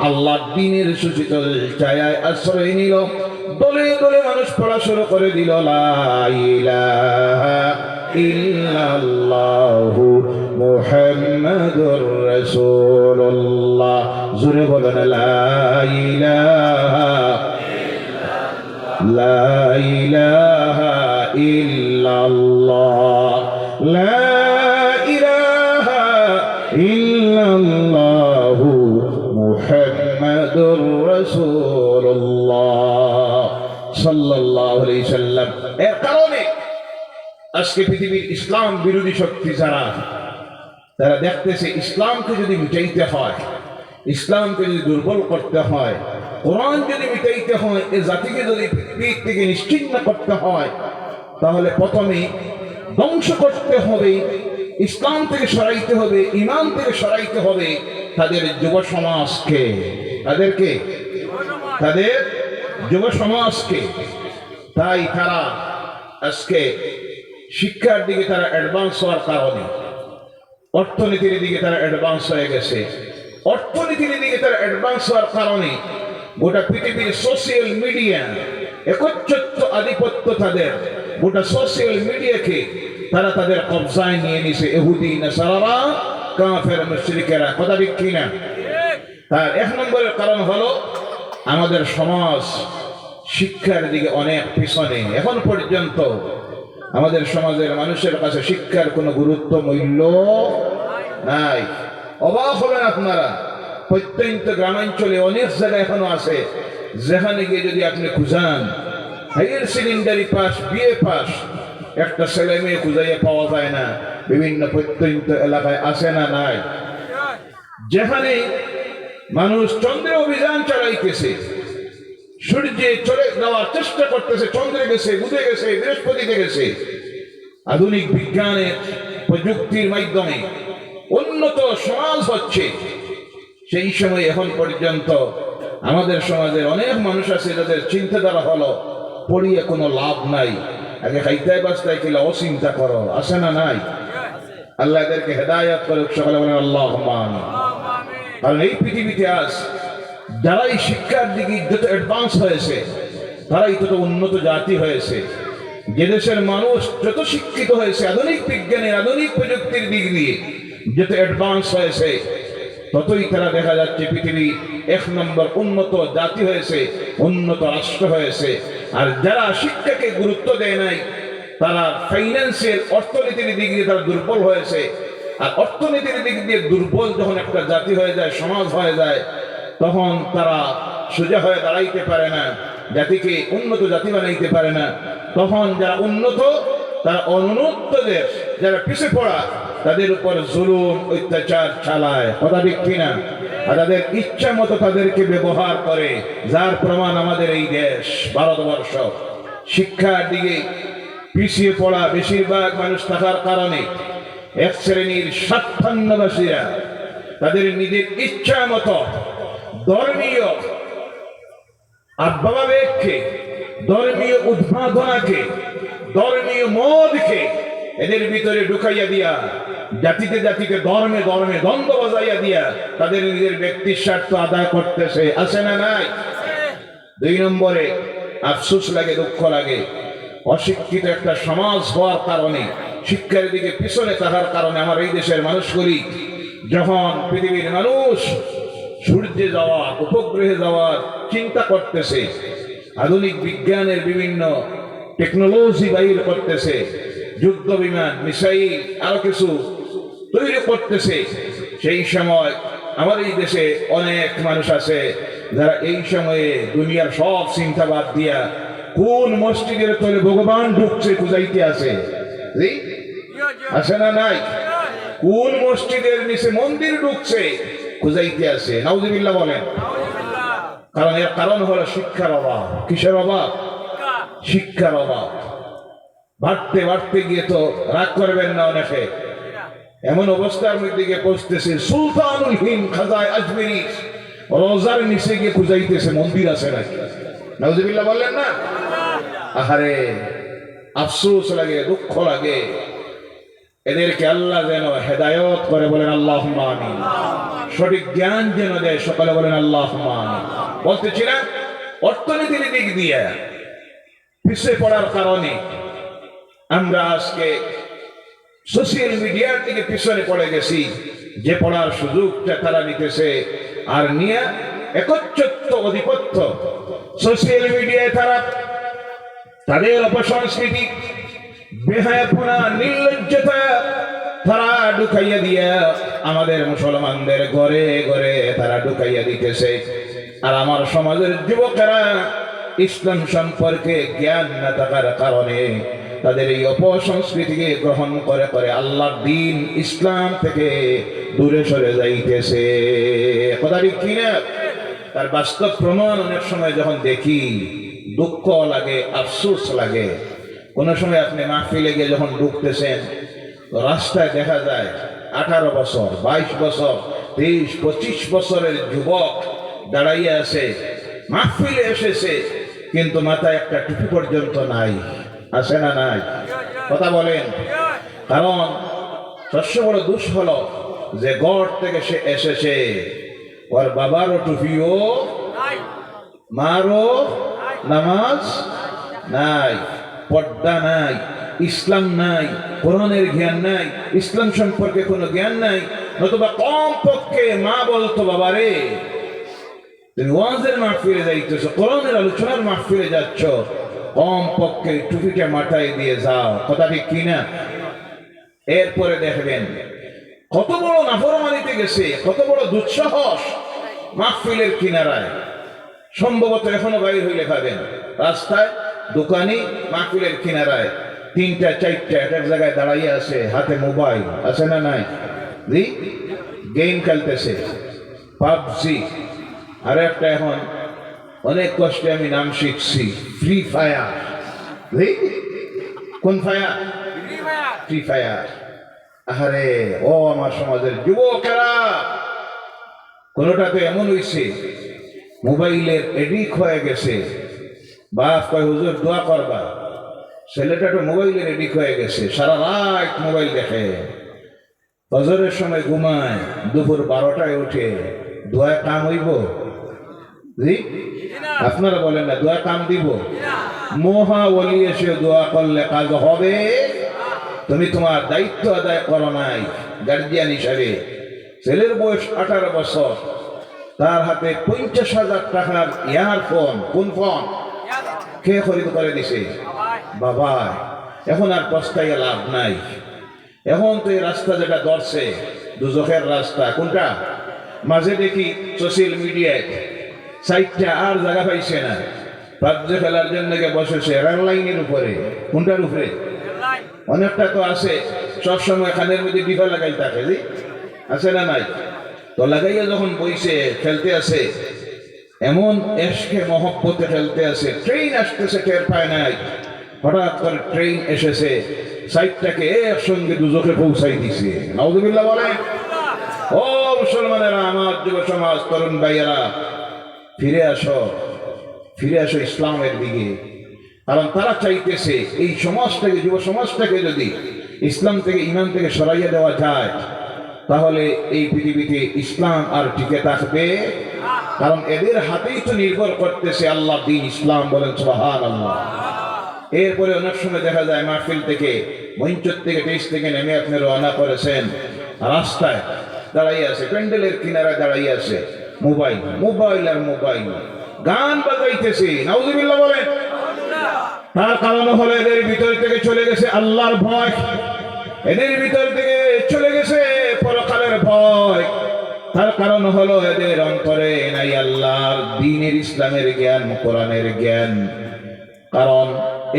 আল্লাহর দ্বীনের সুশীতল ছায়ায় আশ্রয় নিল। দলে দলে মানুষ পড়া শুরু করে দিল লা ইলাহা ইল্লাল্লাহু মুহাম্মাদুর রাসূলুল্লাহ। জোরে বলেন লা ইলাহা লা ইলাহা ইল্লাল্লাহ লা ইলাহা ইল্লাল্লাহু মুহাম্মাদুর রাসূলুল্লাহ সাল্লাল্লাহু আলাইহি সাল্লাম। এর কারণে আজকে পৃথিবীর ইসলাম বিরোধী শক্তি যারা তারা দেখতেছে ইসলামকে যদি মিটাইতে হয়, ইসলামকে যদি দুর্বল করতে হয়, কোরআন যদি মিটাইতে হয়, এ জাতিকে যদি পৃথিবী থেকে নিশ্চিহ্ন করতে হয়, তাহলে প্রথমে ধ্বংস করতে হবে, ইসলাম থেকে সরাইতে হবে, ইমান থেকে সরাইতে হবে তাদের যুব সমাজকে। তাদেরকে তাদের যুব সমাজকে। তাই তারা আজকে শিক্ষার দিকে তারা অ্যাডভান্স হওয়ার কারণে অর্থনীতির দিকে তারা অ্যাডভান্স হয়ে গেছে। অর্থনীতির দিকে তারা অ্যাডভান্স হওয়ার কারণে গোটা পৃথিবীর সোশ্যাল মিডিয়া একচ্ছত্র আধিপত্য তাদের, গোটা সোশ্যাল মিডিয়াকে তারা তাদের কবজায় নিয়ে নিছে ইহুদি নাসারারা কাফের মুশরিকেরা। কথা ঠিক কিনা? তার এক নম্বরের কারণ হলো আমাদের সমাজ শিক্ষার দিকে অনেক পিছনে। এখন পর্যন্ত আমাদের সমাজের মানুষের কাছে শিক্ষার কোনো গুরুত্ব মূল্য নাই। অবাক হবেন আপনারা, প্রত্যন্ত গ্রামাঞ্চলে অনেক জায়গা এখনো আছে যেখানে গিয়ে যদি আপনি খুঁজান higher secondary pass, BA pass একটা ছেলে মেয়ে খুঁজাইয়ে পাওয়া যায় না। বিভিন্ন প্রত্যন্ত এলাকায় আছে না নাই? যেখানে মানুষ চন্দ্রে অভিযান চালাইতেছে, সূর্যে চলে যাওয়ার চেষ্টা করতেছে, চন্দ্রে গেছে, বুধে গেছে, বৃহস্পতিতে গেছে, আধুনিক বিজ্ঞানের প্রযুক্তির মাধ্যমে উন্নত সমাজ হচ্ছে, সেই সময় এখন পর্যন্ত আমাদের সমাজের অনেক মানুষ আছে যাদের চিন্তাধারা হলো পড়িয়ে কোনো লাভ নাই, আগে খাইতে বাস্তায় কিলা অচিন্তা করো। আছে না নাই? আল্লাহ এদেরকে হেদায়াত করুক, সকলে বলেন আল্লাহুম্মা আমিন। কারণ এই পৃথিবীতে আজ যারাই শিক্ষার দিকে যত অ্যাডভান্স হয়েছে তারাই তত উন্নত জাতি হয়েছে। যে দেশের মানুষ যত শিক্ষিত হয়েছে আধুনিক বিজ্ঞানের, আধুনিক প্রযুক্তির দিক দিয়ে যত অ্যাডভান্স হয়েছে, ততই তারা দেখা যাচ্ছে পৃথিবী এক নম্বর উন্নত জাতি হয়েছে, উন্নত রাষ্ট্র হয়েছে। আর যারা শিক্ষাকে গুরুত্ব দেয় নাই তারা ফাইন্যান্সিয়াল অর্থনীতির দিক দিয়ে তারা দুর্বল হয়েছে। আর অর্থনীতির দিক দিয়ে দুর্বল যখন একটা জাতি হয়ে যায়, সমাজ হয়ে যায়, তখন তারা সোজা হয়ে দাঁড়াইতে পারে না, জাতিকে উন্নত জাতি বানাইতে পারে না। তখন যারা উন্নত তারা অনুন্নতদের, যারা পিছিয়ে পড়া তাদের উপর জুলুম অত্যাচার চালায়। কথা ঠিক কিনা? আর তাদের ইচ্ছা মতো তাদেরকে ব্যবহার করে, যার প্রমাণ আমাদের এই দেশ ভারতবর্ষ। শিক্ষার দিকে পিছিয়ে পড়া বেশিরভাগ মানুষ থাকার কারণে এক শ্রেণীর স্বার্থান্বেষীরা তাদের নিজের ইচ্ছা মতো ধর্মীয় আবেগকে, ধর্মীয় উদ্ভাবনাকে, ধর্মীয় মদকে এদের ভিতরে ঢুকাইয়া দিয়া জাতিতে জাতিতে ধর্মে ধর্মে দ্বন্দ্ব বাজাইয়া দিয়া তাদের নিজের ব্যক্তির স্বার্থ আদায় করতেছে। আছে না নাই? দুই নম্বরে আফসোস লাগে, দুঃখ লাগে, অশিক্ষিত একটা সমাজ হওয়ার কারণে, শিক্ষার দিকে পিছনে থাকার কারণে আমার এই দেশের মানুষগুলি যখন পৃথিবীর মানুষ সূর্যে যাওয়া, উপগ্রহে যাওয়ার চিন্তা করতেছে, আধুনিক বিজ্ঞানের বিভিন্ন টেকনোলজি বাইর করতেছে, যুদ্ধ বিমান, মিসাইল, আরো কিছু তৈরি করতেছে, সেই সময় আমার এই দেশে অনেক মানুষ আছে যারা এই সময়ে দুনিয়ার সব চিন্তা বাদ দিয়া কোন মসজিদের তলে ভগবান ঢুকছে খুঁজাইতে আছে। আছে না নাই? কোন মসজিদের নিচে মন্দির ঢুকছে খুঁজাইতে আছে। নাউজুবিল্লাহ বলেন। কারণ এর কারণ হলো শিক্ষার অভাব। কিসের অভাব? শিক্ষার অভাব। বাড়তে বাড়তে গিয়ে তো রাগ করবেন না, অনেকে এমন অবস্থার মধ্যে গিয়ে পৌঁছতেছে সুলতানুল হিন্দ খাজায় আজমেরি রোজার নিচে গিয়ে খুঁজাইতেছে মন্দির আছে নাকি। নাউজুবিল্লাহ বললেন না? আহারে, আফসোস লাগে, দুঃখ লাগে। এদেরকে আল্লাহ যেন হেদায়ত করে, বলেন আল্লাহুম্মা আমিন। সঠিক জ্ঞান যেন দেয়, সকলে বলেন আল্লাহুম্মা আমিন। বলতেছিলাম অর্থনীতির দিক দিয়ে পিছিয়ে পড়ার কারণে আমরা আজকে সোশ্যাল মিডিয়ার দিকে পিছনে পড়ে গেছি। যে পড়ার সুযোগটা তারা নিতেছে আর নিয়ে একচ্ছত্ব আধিপত্য সোশ্যাল মিডিয়ায় তারা তাদের অপসংস্কৃতি, বেহায়াপনা, নির্লজ্জতা তারা ঢুকাইয়া দিয়া আমাদের মুসলমানদের ঘরে ঘরে তারা ঢুকাইয়া দিতেছে। আর আমার সমাজের যুবকেরা ইসলাম সম্পর্কে জ্ঞান না থাকার কারণে তাদের এই অপসংস্কৃতিকে গ্রহণ করে করে আল্লাহর দ্বীন ইসলাম থেকে দূরে সরে যাইতেছে। কথা ঠিক কিনা? তার বাস্তব প্রমাণ অনেক সময় যখন দেখি দুঃখ লাগে, আফসোস লাগে। কোন সময় আপনি মাহফিলে গিয়ে যখন ঢুকতেছেন রাস্তায় দেখা যায় 18 বছর, 22 বছর, 23, 25 বছরের যুবক দাঁড়াইয়া আছে, মাহফিলে এসেছে, কিন্তু মাথায় একটা টুপি পর্যন্ত নাই। আছে না নাই? কথা বলেন। কারণ সবচেয়ে বড় দোষ হলো যে গড় থেকে সে এসেছে, ওর বাবারও টুপিও, মারও নামাজ নাই, পর্দা নাই, ইসলাম নাই, কোরআনের জ্ঞান নাই, ইসলাম সম্পর্কে কোনো জ্ঞান নাই। নতুবা কম পক্ষে মা বলতো, বাবারে তুমি ওয়াজের মাহফিলে যাইতেছো, কোরআনের আলোচনার মাহফিলে যাচ্ছ, কম পক্ষে টুপিটা মাথায় দিয়ে যাও। কথা ঠিক কিনা? এরপরে দেখবেন কত বড় নাফরমানিতে গেছে, কত বড় দুঃসাহস। মাহফিলের কিনারায় সম্ভবত এখনো বাইর হইলে পাবেন, রাস্তায়, দোকানে, মাহফিলের কিনারায় 3টা 4টা এক জায়গায় দাঁড়াইয়া আছে, হাতে মোবাইল। আছে না নাই? গেম খেলতেছে, পাবজি। আর একটা এখন অনেক কষ্টে আমি নাম শিখছি, ফ্রি ফায়ার। কোন ফায়ার? Free fire. আরে ও আমার সমাজের যুবকেরা, কোনটাতে এমন হইছে মোবাইলের এডিক্ট হয়ে গেছে। বাপ কয় হুজুর দোয়া করবা, ছেলেটা তো মোবাইলের এডিক্ট হয়ে গেছে, সারা রাত মোবাইল দেখে, ফজরের সময় ঘুমায়, দুপুর 12টায় উঠে। দোয়া কাম হইব? জি আপনারা বলেন না, দোয়া কাম দিব? মহা ওলি এসে দোয়া করলে কাজ হবে? তুমি তোমার দায়িত্ব আদায় করো নাই গার্জিয়ান হিসাবে। ছেলের বয়স 18 বছর, তার হাতে 50,000 টাকার ইয়ারফোন। কোন ফোন? কে খরিদ করে দিছে? বাবা। এখন আর পস্তাইয়া লাভ নাই। এখন তো এই রাস্তা যেটা ধরছে দুজখের রাস্তা। কোনটা? মাঝে দেখি সোশ্যাল মিডিয়ায় সাইটটা আর জায়গা পাইছে না, রাজ্য খেলার জন্য বসেছে রেল লাইনের উপরে। কোনটার উপরে? অনেকটা তো আছে, সবসময় খানের মধ্যে ডিফা লাগাই থাকে। জি আছে না নাই? তো লাগাইয়া যখন বইছে খেলতে আছে, এমন এসকে মহব্বতে খেলতে আছে, ট্রেন আসতেছে টের পায় নাই, হঠাৎ করে ট্রেন এসেছে, সাইটটাকে একসঙ্গে দুজকে পৌঁছাই দিছে। নাউযুবিল্লাহ বলেন। ও মুসলমানেরা, আমার যুব সমাজ, তরুণ ভাইয়েরা, ফিরে আসো, ফিরে আসো ইসলামের দিকে। কারণ তারা চাইতেছে এই সমাজটাকে, যুব সমাজটাকে যদি ইসলাম থেকে, ইমান থেকে সরাইয়া দেওয়া যায়, তাহলে এই পৃথিবীতে ইসলাম আর টিকে থাকবে। কারণ এদের হাতেই তো নির্ভর করতেছে আল্লাহ দ্বীন ইসলাম। বলেন সুবহানাল্লাহ। এরপরে অনেক সময় দেখা যায় মাহফিল থেকে, মঞ্চের থেকে, টেজ থেকে নেমে আপনি রওনা করেছেন, রাস্তায় দাঁড়াইয়া আছে, প্যান্ডেলের কিনারায় দাঁড়াইয়া আছে, মোবাইল, মোবাইল আর মোবাইল, গান বাজাইতেছে। নাউযুবিল্লাহ বলেন। তার কারণ হলো এদের ভিতর থেকে চলে গেছে আল্লাহর ভয়, এদের ভিতর থেকে চলে গেছে পরকালের ভয়। তার কারণ হলো এদের অন্তরে নাই আল্লাহর দ্বীনের, ইসলামের জ্ঞান, কোরআনের জ্ঞান। কারণ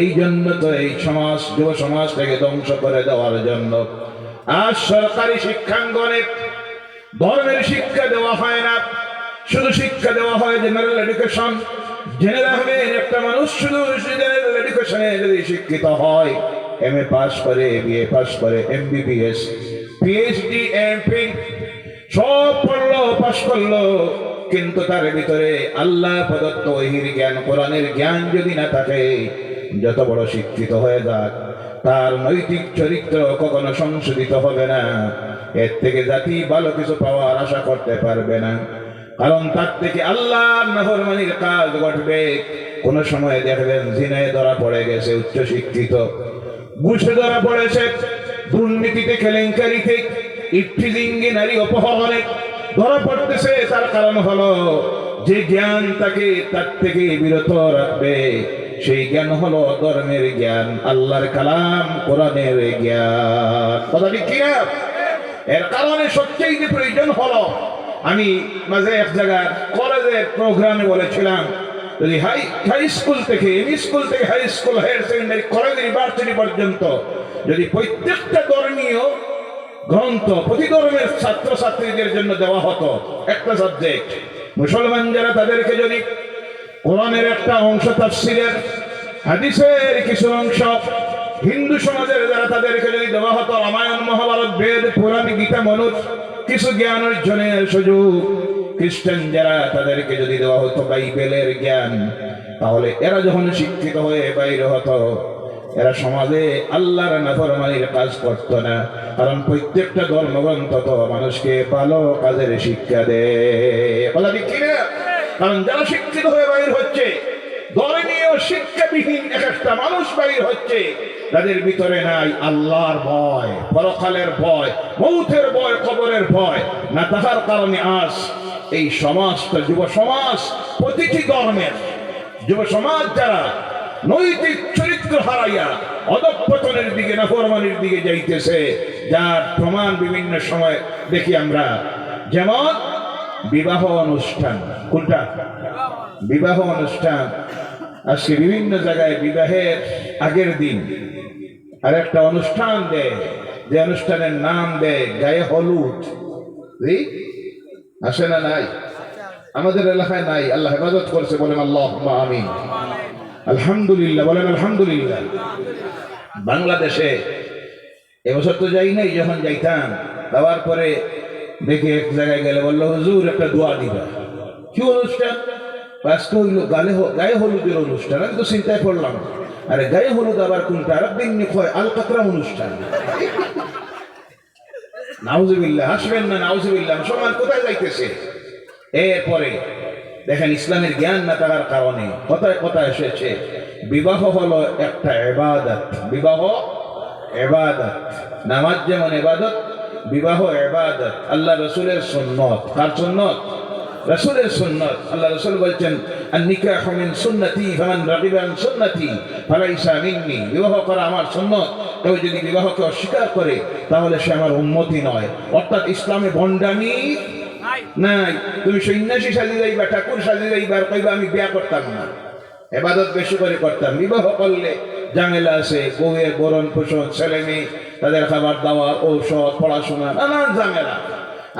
এই জন্য তো এই সমাজ, যুব সমাজটাকে ধ্বংস করে দেওয়ার জন্য আজ সরকারি শিক্ষাঙ্গনে ধর্মের শিক্ষা দেওয়া হয় না, শুধু শিক্ষা দেওয়া হয় জেনারেল এডুকেশন। জেনে রাখবেন, একটা মানুষ শুধু জেনারেল এডুকেশনে যদি শিক্ষিত হয়, MA পাস করে, BA পাস করে, MBBS, PhD, MPhil সব পড়লো, পাস করলো, কিন্তু তার ভিতরে আল্লাহ প্রদত্ত ওহির জ্ঞান, কোরআনের জ্ঞান যদি না থাকে, যত বড় শিক্ষিত হয়ে যাক, তার নৈতিক চরিত্র কখনো সংশোধিত হবে না। এর থেকে জাতি ভালো কিছু পাওয়ার আশা করতে পারবে না, কারণ তার থেকে আল্লাহর নাফরমানির কাজ ঘটবে। কোন সময় দেখবেন জিনায় ধরা পড়ে গেছে উচ্চ শিক্ষিত, ঘুষে ধরা পড়েছে, দুর্নীতিতে, কেলেঙ্কারিতে, ইফটিজিংয়ে, নারী অপহরণে ধরা পড়তেছে। তার কারণ হলো যে জ্ঞান তাকে তার থেকে বিরত রাখবে, সেই জ্ঞান হলো ধর্মের জ্ঞান, আল্লাহর কালাম, কোরআনের জ্ঞান। কথা ঠিক কিনা? এর কারণে সবচেয়ে প্রয়োজন হলো, আমি মাঝে এক জায়গার কলেজের প্রোগ্রামে বলেছিলাম, যদি হাই স্কুল থেকে, এমই স্কুল থেকে high school, higher secondary, college, university পর্যন্ত যদি প্রত্যেকটা ধর্মীয় গ্রন্থ প্রতি ধর্মের ছাত্রছাত্রীদের জন্য দেওয়া হতো একটা সাবজেক্ট, মুসলমান যারা তাদেরকে যদি কোরআনের একটা অংশ, তাফসীরের, হাদিসের কিছু অংশ, হিন্দু সমাজের যারা তাদেরকে যদি দেওয়া হতো রামায়ণ, মহাভারত, বেদ, পুরাণ, গীতা, মনুষ কিছু জ্ঞান অর্জনের সুযোগ, খ্রিস্টান যারা তাদেরকে যদি দেওয়া হতো বাইবেলের জ্ঞান, তাহলে এরা যখন শিক্ষিত হয়ে বাইরে হতো, এরা সমাজে আল্লাহর নাফরমানির কাজ করত না। কারণ প্রত্যেকটা ধর্মগ্রন্থ তো মানুষকে ভালো কাজের শিক্ষা দেয়। বলা ঠিক কিনা? কারণ যারা শিক্ষিত হয়ে বাইর হচ্ছে, ধর্মীয় শিক্ষাবিহীন এক একটা মানুষ বাইর হচ্ছে, তাদের ভিতরে নাই আল্লাহর ভয়, পরকালের ভয়, মৌতের ভয়, কবরের ভয় না। তাহার কারণে আজ এই সমাজটা, যুব সমাজ, প্রতিটি ধর্মের যুব সমাজ যারা নৈতিক চরিত্র হারাইয়া অধঃপতনের দিকে, নাফরমানির দিকে যাইতেছে, যার প্রমাণ বিভিন্ন সময় দেখি আমরা। যেমন বিবাহ অনুষ্ঠান, কোনটা? বিবাহ অনুষ্ঠান। আজকে বিভিন্ন জায়গায় বিবাহের আগের দিন আর একটা অনুষ্ঠান দেয়, যে অনুষ্ঠানের নাম দেয় গায়ে হলুদ। আসে না? নাই? আমাদের এলাকায় নাই। আল্লাহ হেফাজত করছে, বলেন আল্লাহুম্মা আমিন। আলহামদুলিল্লাহ, বলেন আলহামদুলিল্লাহ। বাংলাদেশে এবছর তো যাই নাই, যখন যাইতাম যাওয়ার পরে দেখি এক জায়গায় গেলে বললো, হুজুর একটা দোয়া দিবা। কি অনুষ্ঠান? আজকে হইল গায়ে হলুদের অনুষ্ঠান। আমি তো চিন্তায় পড়লাম, আরে গায়ে হলুদ আবার কোনটা? আর দিন আল কাতরা অনুষ্ঠান। নাউজুবিল্লাহ, হাসবেন না, নাউজুবিল্লাহ। সমান কোথায় যাইতেছে? এরপরে দেখেন ইসলামের জ্ঞান না থাকার কারণে কথায় কথায় এসেছে বিবাহ হলো একটা ইবাদত। বিবাহ ইবাদত, নামাজ যেমন ইবাদত, বিবাহ ইবাদত। আল্লাহ রাসূলের সুন্নাত। কার সুন্নাত? রাসূলের সুন্নাত। আল্লাহ রাসূল বলেছেন, আন-নিকাহু মিন সুন্নতি ফামান রাগিবা আন সুন্নতি ফালাইসা মিন্নি। বিবাহ করা আমার সুন্নাত, কেউ যদি বিবাহকে অস্বীকার করে তাহলে সে আমার উম্মতি নয়। অর্থাৎ ইসলামে ভণ্ডামি নাই। তুমি সন্ন্যাসী সাজিয়ে যাইবা, ঠাকুর সাজিয়ে যাইবা, আর কইবা আমি বিয়া করতাম না, ইবাদত বেশি করে করতাম। বিবাহ করলে ঝামেলা আছে, বউয়ের বরণ পোষণ, ছেলে মেয়ে, তাদের খাবার দাবার, ঔষধ, পড়াশোনা, নানান ঝামেলা।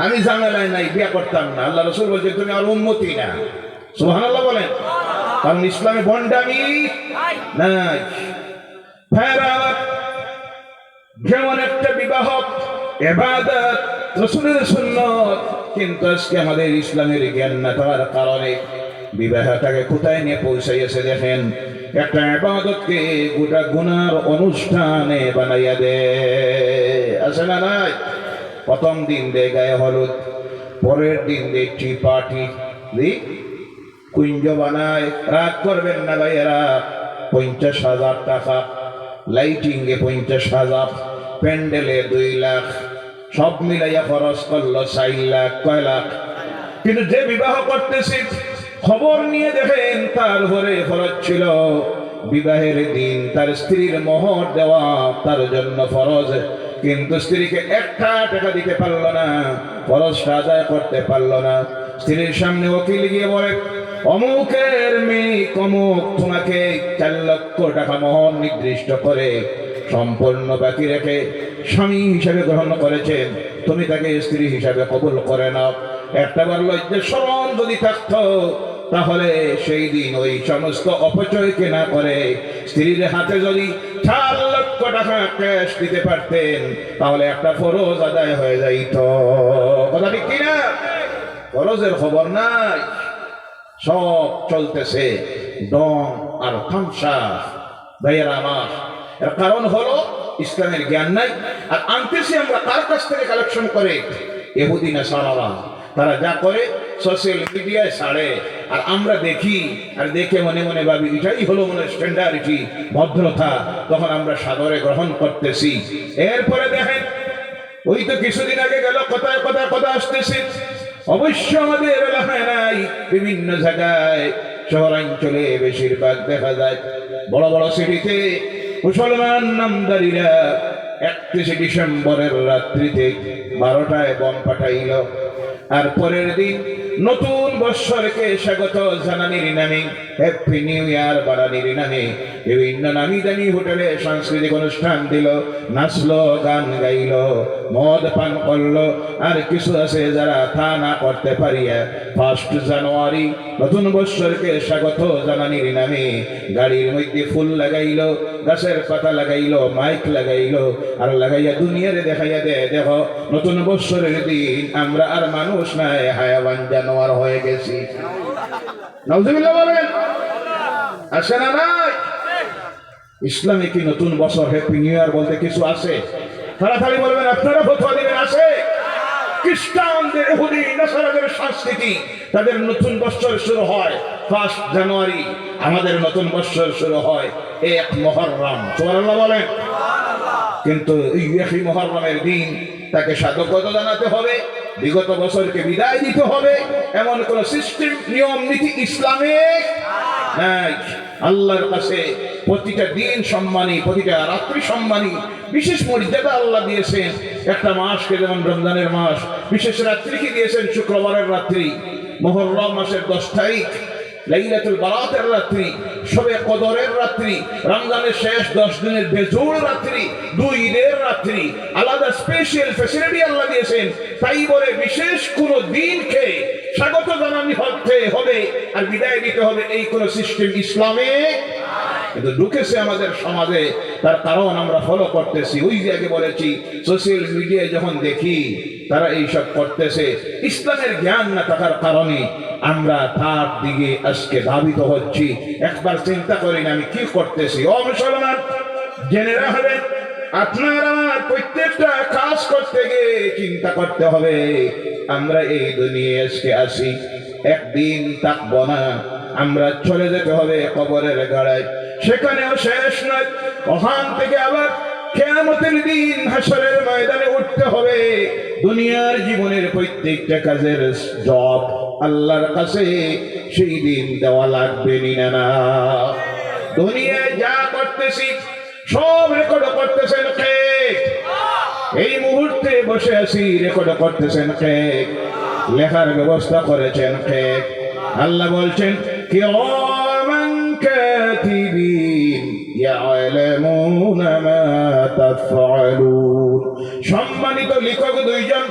আমি ঝামেলায় নাই, বিয়া করতাম না। আল্লাহ রাসূল বলছেন তুমি আর উম্মতি না। সুবহানাল্লাহ বলেন। কারণ ইসলামে ভণ্ডামি নাই। যেমন একটা বিবাহ ইবাদত, রাসূলের সুন্নাত, কিন্তু আজকে আমাদের ইসলামের জ্ঞান না থাকার কারণে বিবাহটাকে কোথায় নিয়ে পৌঁছাইয়াছে দেখেন। একটা ইবাদতকে গোটা গুনার অনুষ্ঠানে বানাইয়া দে। আছে না নাই? প্রথম দিন দে গায়ে হলুদ, পরের দিন দে টি পার্টি, কুঞ্জ বানায়। রাগ করবেন না ভাইয়েরা, 50,000 টাকা, লাইটিংয়ে 50,000, প্যান্ডেলে 2 লাখ, সব মিলাইয়া খরচ করলো 4 লাখ। কয় লাখ? কিন্তু যে বিবাহ করতেছে খবর নিয়ে দেখেন তার ঘরে খরচ ছিল বিবাহের দিন তার স্ত্রীর মোহর দেওয়া তার জন্য ফরজ, কিন্তু স্ত্রীকে একটা টাকা দিতে পারলো না, ফরজটা আদায় করতে পারলো না। স্ত্রীর সামনে ওকিল গিয়ে বলে, অমুকের মেয়ে অমুক তোমাকে 4 লক্ষ টাকা মোহর নির্দিষ্ট করে সম্পূর্ণ বাকি রেখে স্বামী হিসাবে গ্রহণ করেছেন, তুমি তাকে স্ত্রী হিসাবে কবুল করে নাও। একটাবার লজ্জা শরম যদি থাকতো তাহলে সেই দিন ওই সমস্ত অপচয়কে না করে স্ত্রীর হাতে যদি 4 লক্ষ টাকা ক্যাশ দিতে পারতেন তাহলে একটা ফরজ আদায় হয়ে যাইত। কথা ঠিক কিনা? ফরজের খবর নাই, সব চলতেছে ডং আর থামসা। ভাইয়েরা আমার, এর কারণ হলো ইসলামের জ্ঞান নাই। আর আনতেছি আমরা কার কাছ থেকে কালেকশন করে? ইহুদি নাসারারা। তারা যা করে সোশ্যাল মিডিয়ায় ছাড়ে, আর আমরা দেখি, আর দেখে মনে মনে ভাবি এটাই হলো মনে স্ট্যান্ডার্ডিটি, ভদ্রতা, তখন আমরা সাদরে গ্রহণ করতেছি। এরপরে দেখেন, ওই তো কিছুদিন আগে গেল, কথায় কথায় কথা আসতেছে, অবশ্য আমাদের এলাকায় নাই, বিভিন্ন জায়গায় শহরাঞ্চলে বেশিরভাগ দেখা যায়, বড় বড় সিটিতে মুসলমান নামদারিরা 31 ডিসেম্বরের রাত্রিতে 12টায় বম পাঠাইল। আর পরের দিন নতুন বৎসরকে স্বাগত জানানির নামে, হ্যাপি নিউ ইয়ার বানানির নামে বিভিন্ন নামি দামি হোটেলে সাংস্কৃতিক অনুষ্ঠান দিল, নাচলো, গান গাইল, মদ পান করলো। আর কিছু আছে যারা তা না করতে পারিয়া 1 জানুয়ারি নতুন বৎসরকে স্বাগত জানানির নামে গাড়ির মধ্যে ফুল লাগাইল, গাছের পাতা লাগাইল, মাইক লাগাইল, আর লাগাইয়া দুনিয়ারে দেখাইয়া দে, দেখো নতুন বৎসরের দিন আমরা আর মানুষ নাই, হায়াওয়ান জানোয়ার হয়ে গেছি। নাউজুবিল্লাহ বলেন, আছে না নাই? ইসলামে কি নতুন বছর হ্যাপি নিউ ইয়ার বলতে কিছু আছে? তাড়াতাড়ি বলবেন, আপনারা ফতোয়া দিবেন আছে? খ্রিস্টানদের, ইহুদি নাসারাদের সংস্কৃতি, তাদের নতুন বৎসর শুরু হয় 1 জানুয়ারি, আমাদের নতুন বৎসর শুরু হয় 1 মুহররম। সুবহানাল্লাহ বলেন। কিন্তু এই মুহররমের দিন তাকে স্বাগত জানাতে হবে, বিগত বছরকে বিদায় দিতে হবে, এমন কোন সিস্টেম, নিয়ম নীতি ইসলামে নাই। আল্লাহর কাছে প্রতিটা দিন সম্মানী, প্রতিটা রাত্রি সম্মানী, বিশেষ মর্যাদা আল্লাহ দিয়েছেন। একটা মাসকে যেমন রমজানের মাস, বিশেষ রাত্রিকে দিয়েছেন শুক্রবারের রাত্রি, মুহররম মাসের 10 তারিখ লাইলাতুল বারাতের রাত্রি, শবে কদরের রাত্রি, রমজানের শেষ 10 দিনের বেজোড় রাত্রি, 2 ঈদের রাত্রি, আলাদা স্পেশাল ফ্যাসিলিটি আল্লাহ দিয়েছেন। তাই বলে বিশেষ কোন দিনকে স্বাগত জানানি হবে আর বিদায় দিতে হবে, এই কোন সিস্টেম ইসলামে কিন্তু ঢুকেছে আমাদের সমাজে। তার কারণ আমরা ফলো করতেছি। ওই যে আগে বলেছি, সোশ্যাল মিডিয়ায় যখন দেখি তারা এইসব করতেছে, ইসলামের জ্ঞান না থাকার কারণে আমরা তার দিকে আজকে ধাবিত হচ্ছি। একবার চিন্তা করি না আমি কি করতেছি। ও মুসলমান, জেনে রাখবেন, আপনার আমার প্রত্যেকটা কাজ করতে গিয়ে চিন্তা করতে হবে, আমরা এই দুনিয়ায় আজকে আসি, একদিন থাকবো না, আমরা চলে যেতে হবে কবরের গাড়ায়। সেখানেও শেষ নয়, ওখান থেকে আবার কিয়ামতের দিন হাসরের ময়দানে উঠতে হবে। দুনিয়ার জীবনের প্রত্যেকটা কাজের জব আল্লাহর কাছে সেই দিন দেওয়া লাগবে না। দুনিয়ায় যা করতেছি সব রেকর্ড করতেছেন কে? এই মুহূর্তে বসে আছি, রেকর্ড করতেছেন কে? লেখার ব্যবস্থা করেছেন কে? আল্লাহ বলছেন, কিরামান কাতিবিন ইয়ালামুনা মা তাফআলুন। সম্মানিত লেখক 2 জন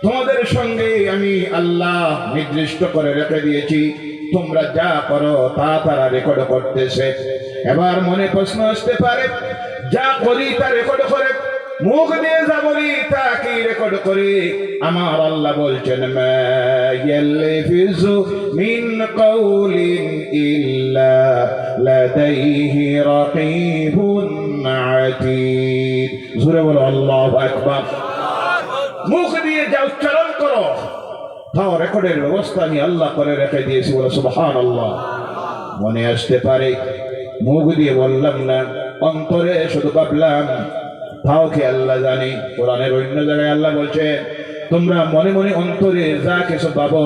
তোমাদের সঙ্গে আমি আল্লাহ নির্দিষ্ট করে রেখে দিয়েছি, তোমরা যা করো তা তারা রেকর্ড করতেছে। এবার মনে প্রশ্ন আসতে পারে, যা করি তা রেকর্ড করে, মুখ দিয়ে যা বলি তা কি রেকর্ড করে? আমার আল্লাহ বলছেন, মা ইয়ালফিজু মিন কাউলিন ইল্লা লাদাইহি রাকিবুন আতীদ। জোরে বলো আল্লাহু আকবার। মুখ দিয়ে যা উচ্চারণ করো তাও রেকর্ডের ব্যবস্থা আমি আল্লাহ করে রেখে দিয়েছি। বলো সুবহানাল্লাহ। মনে আসতে পারে, মুখ দিয়ে বললাম না, অন্তরে শুধু ভাবলাম, তাও কি আল্লাহ জানি। কোরআনের অন্য জায়গায় আল্লাহ বলছেন, তোমরা মনে মনে অন্তরে যা কিছু ভাবো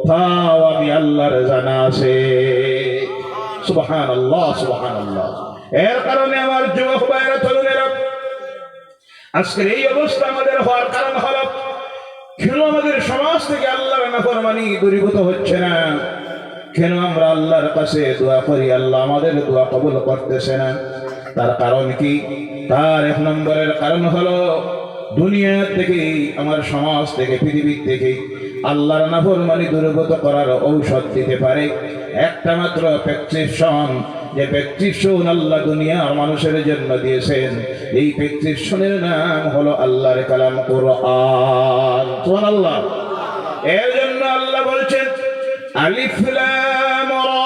তাও আমি আল্লাহর জানা আছে। সুবহানাল্লাহ, সুবহানাল্লাহ। এর কারণে আমার যুবক ভাইরা, তরুণেরা, আজকের এই অবস্থা আমাদের হওয়ার কারণ হলো, কেন আমাদের সমাজ থেকে আল্লাহর নাফরমানি দূরীভূত হচ্ছে না? কেন আমরা আল্লাহর কাছে দোয়া করি, আল্লাহ আমাদের দোয়া কবুল করতেছে না? তার কারণ কি? তার 1 নম্বরের কারণ হলো, দুনিয়া থেকে, আমার সমাজ থেকে, পৃথিবীর থেকে আল্লাহর নাফরমানি দূরীভূত করার ঔষধ দিতে পারে একটা মাত্র প্রেসক্রিপশন। যে প্রেসক্রিপশন আল্লাহ দুনিয়ার মানুষের জন্য দিয়েছেন, এই প্রেসক্রিপশনের নাম হলো আল্লাহর কালাম কোরআন। সুবহানাল্লাহ। এর জন্য আল্লাহ বলছেন, আলিফ লাম রা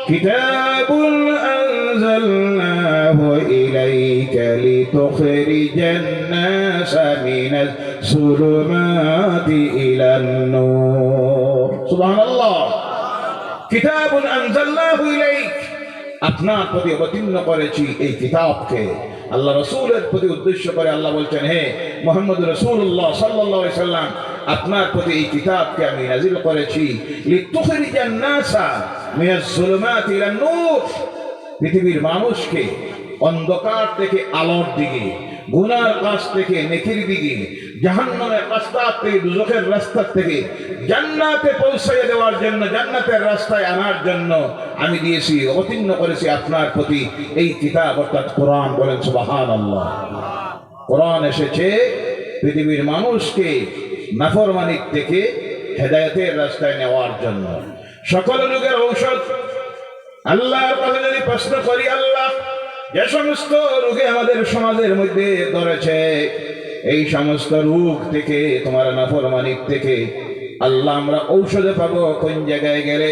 কিতাবুন আনজালনা إليك لتخرج الناس من الظلمات إلى النور سبحان الله كتاب أنزلناه إليك আপনার প্রতি অবতীর্ণ করেছি এই কিতাবকে আল্লাহ রাসূলের প্রতি উদ্দেশ্য করে আল্লাহ বলছেন হে মুহাম্মদ রাসূলুল্লাহ সাল্লাল্লাহু আলাইহি সাল্লাম আপনার প্রতি এই কিতাবকে আমি নাযিল করেছি লিতুখরিজান নাসা মিনাজ যুলুমাতি ইলান নূর পৃথিবীর মানুষকে অন্ধকার থেকে আলোর দিকে গুনার কাজ থেকে নেকির দিকে জাহান্নামের রাস্তা থেকে দুজখের রাস্তা থেকে জান্নাতে পৌঁছে দেওয়ার জন্য জান্নাতের রাস্তায় আনার জন্য আমি দিয়েছি অবতীর্ণ করেছি আপনার প্রতি এই কিতাব অর্থাৎ কোরআন বলেন সুবহানাল্লাহ কোরআন এসেছে পৃথিবীর মানুষকে নাফরমানি থেকে হেদায়েতের রাস্তায় নেওয়ার জন্য সকল রোগের ঔষধ আল্লাহর কাছে যদি প্রশ্ন করি আল্লাহ যে সমস্ত রোগে আমাদের সমাজের মধ্যে ধরেছে এই সমস্ত রোগ থেকে তোমার নাফরমানি থেকে আল্লাহ আমরা ঔষধ পাবো কোন জায়গায় গেলে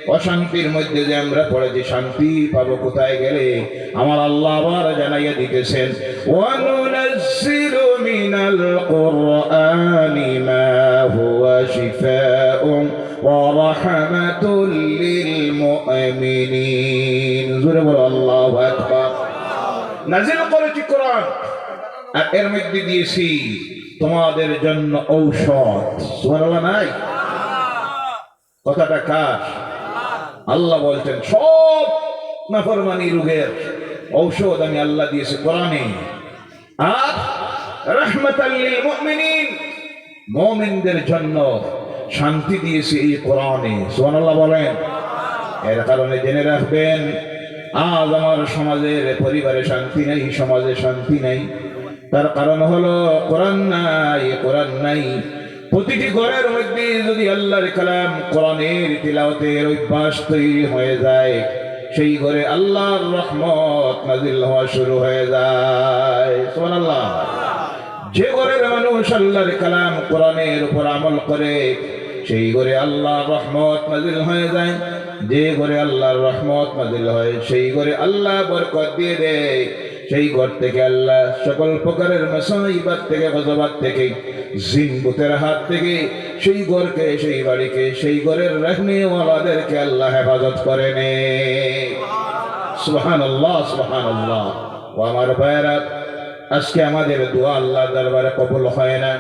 অশান্তির মধ্যে যে আমরা পড়েছি শান্তি পাবো কোথায় গেলে আমার আল্লাহ আবার জানাইয়া দিতেছেন ওয়ানুনাজ্জিলু মিনাল কুরআনি মা হুয়া শিফাউন ওয়া রাহমাতুল লিল মুমিনিন জোরে বলো আল্লাহু আকবার নাযিল করেছি কোরআন আর এর মধ্যে দিয়েছি তোমাদের জন্য ঔষধ সুবহানাল্লাহ নাই কথাটা কার আল্লাহ বলছেন সব নাফরমানি রোগের ঔষধ আমি আল্লাহ দিয়েছি কোরআনে আর রাহমাতাল লিল মুমিনিন মুমিনদের জন্য শান্তি দিয়েছি এই কোরআনে সুবহানাল্লাহ বলেন এর কারণে জেনে রাখবেন আজ আমার সমাজের পরিবারে শান্তি নেই সমাজে শান্তি নেই তার কারণ হলো কোরআন নাই প্রতিটি ঘরের মধ্যে যদি আল্লাহর কালাম কোরআনের তিলাওয়াতের অভ্যাস তৈরি হয়ে যায় সেই ঘরে আল্লাহর রহমত নাজিল হওয়া শুরু হয়ে যায় সুবহানাল্লাহ যে ঘরের মানুষ আল্লাহর কালাম কোরআনের উপর আমল করে সেই ঘরে আল্লাহর রহমত নাজিল হয়ে যায় যে ঘরে আল্লাহর রহমত নাজিল হয় সেই ঘরে আল্লাহ বরকত দিয়ে দেয় সেই ঘর থেকে আল্লাহ সকল প্রকারের মুসিবত থেকে গজব থেকে জিন ভূতের হাত থেকে সেই ঘরকে সেই বাড়িকে সেই ঘরের রাখনেওয়ালাদেরকে আল্লাহ হেফাজত করে নে সুবহানাল্লাহ সুবহানাল্লাহ ও আমার ভাইরা আজকে আমাদের দোয়া আল্লাহর দরবারে কবুল হয় না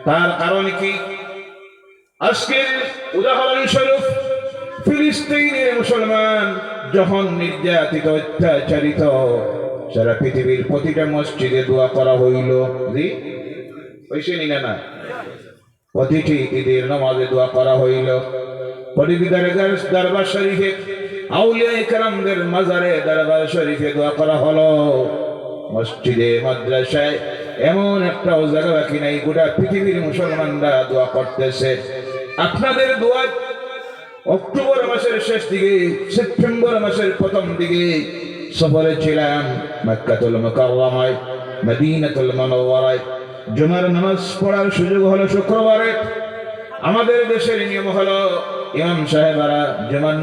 তার কারণ কি আজকের উদাহরণ স্বরূপ ফিলিস্তিনের মুসলমান যখন নির্যাতিত অত্যাচারিত সারা পৃথিবীর প্রতিটা মসজিদে দোয়া করা হইল জি হইছে না প্রতিটি ঈদের নামাজে দোয়া করা হইল প্রতিটি দরবার শরীফে আউলিয়া ইকরামদের মাজারে দরবার শরীফে দোয়া করা হলো মসজিদে মাদ্রাসায় এমন একটা জায়গা বাকি নাই গোটা পৃথিবীর মুসলমানরা দোয়া করতেছে আপনাদের দোয়া অক্টোবর মাসের শেষ দিকে সেপ্টেম্বর মাসের প্রথম দিকে সফরে ছিলাম মক্কাতুল মুকাররমায় মদিনাতুল মুনাওয়ারায় জুমার নামাজ পড়ার সুযোগ হলো শুক্রবারে আমাদের দেশের নিয়ম হলো ইমাম সাহেবরা জুমার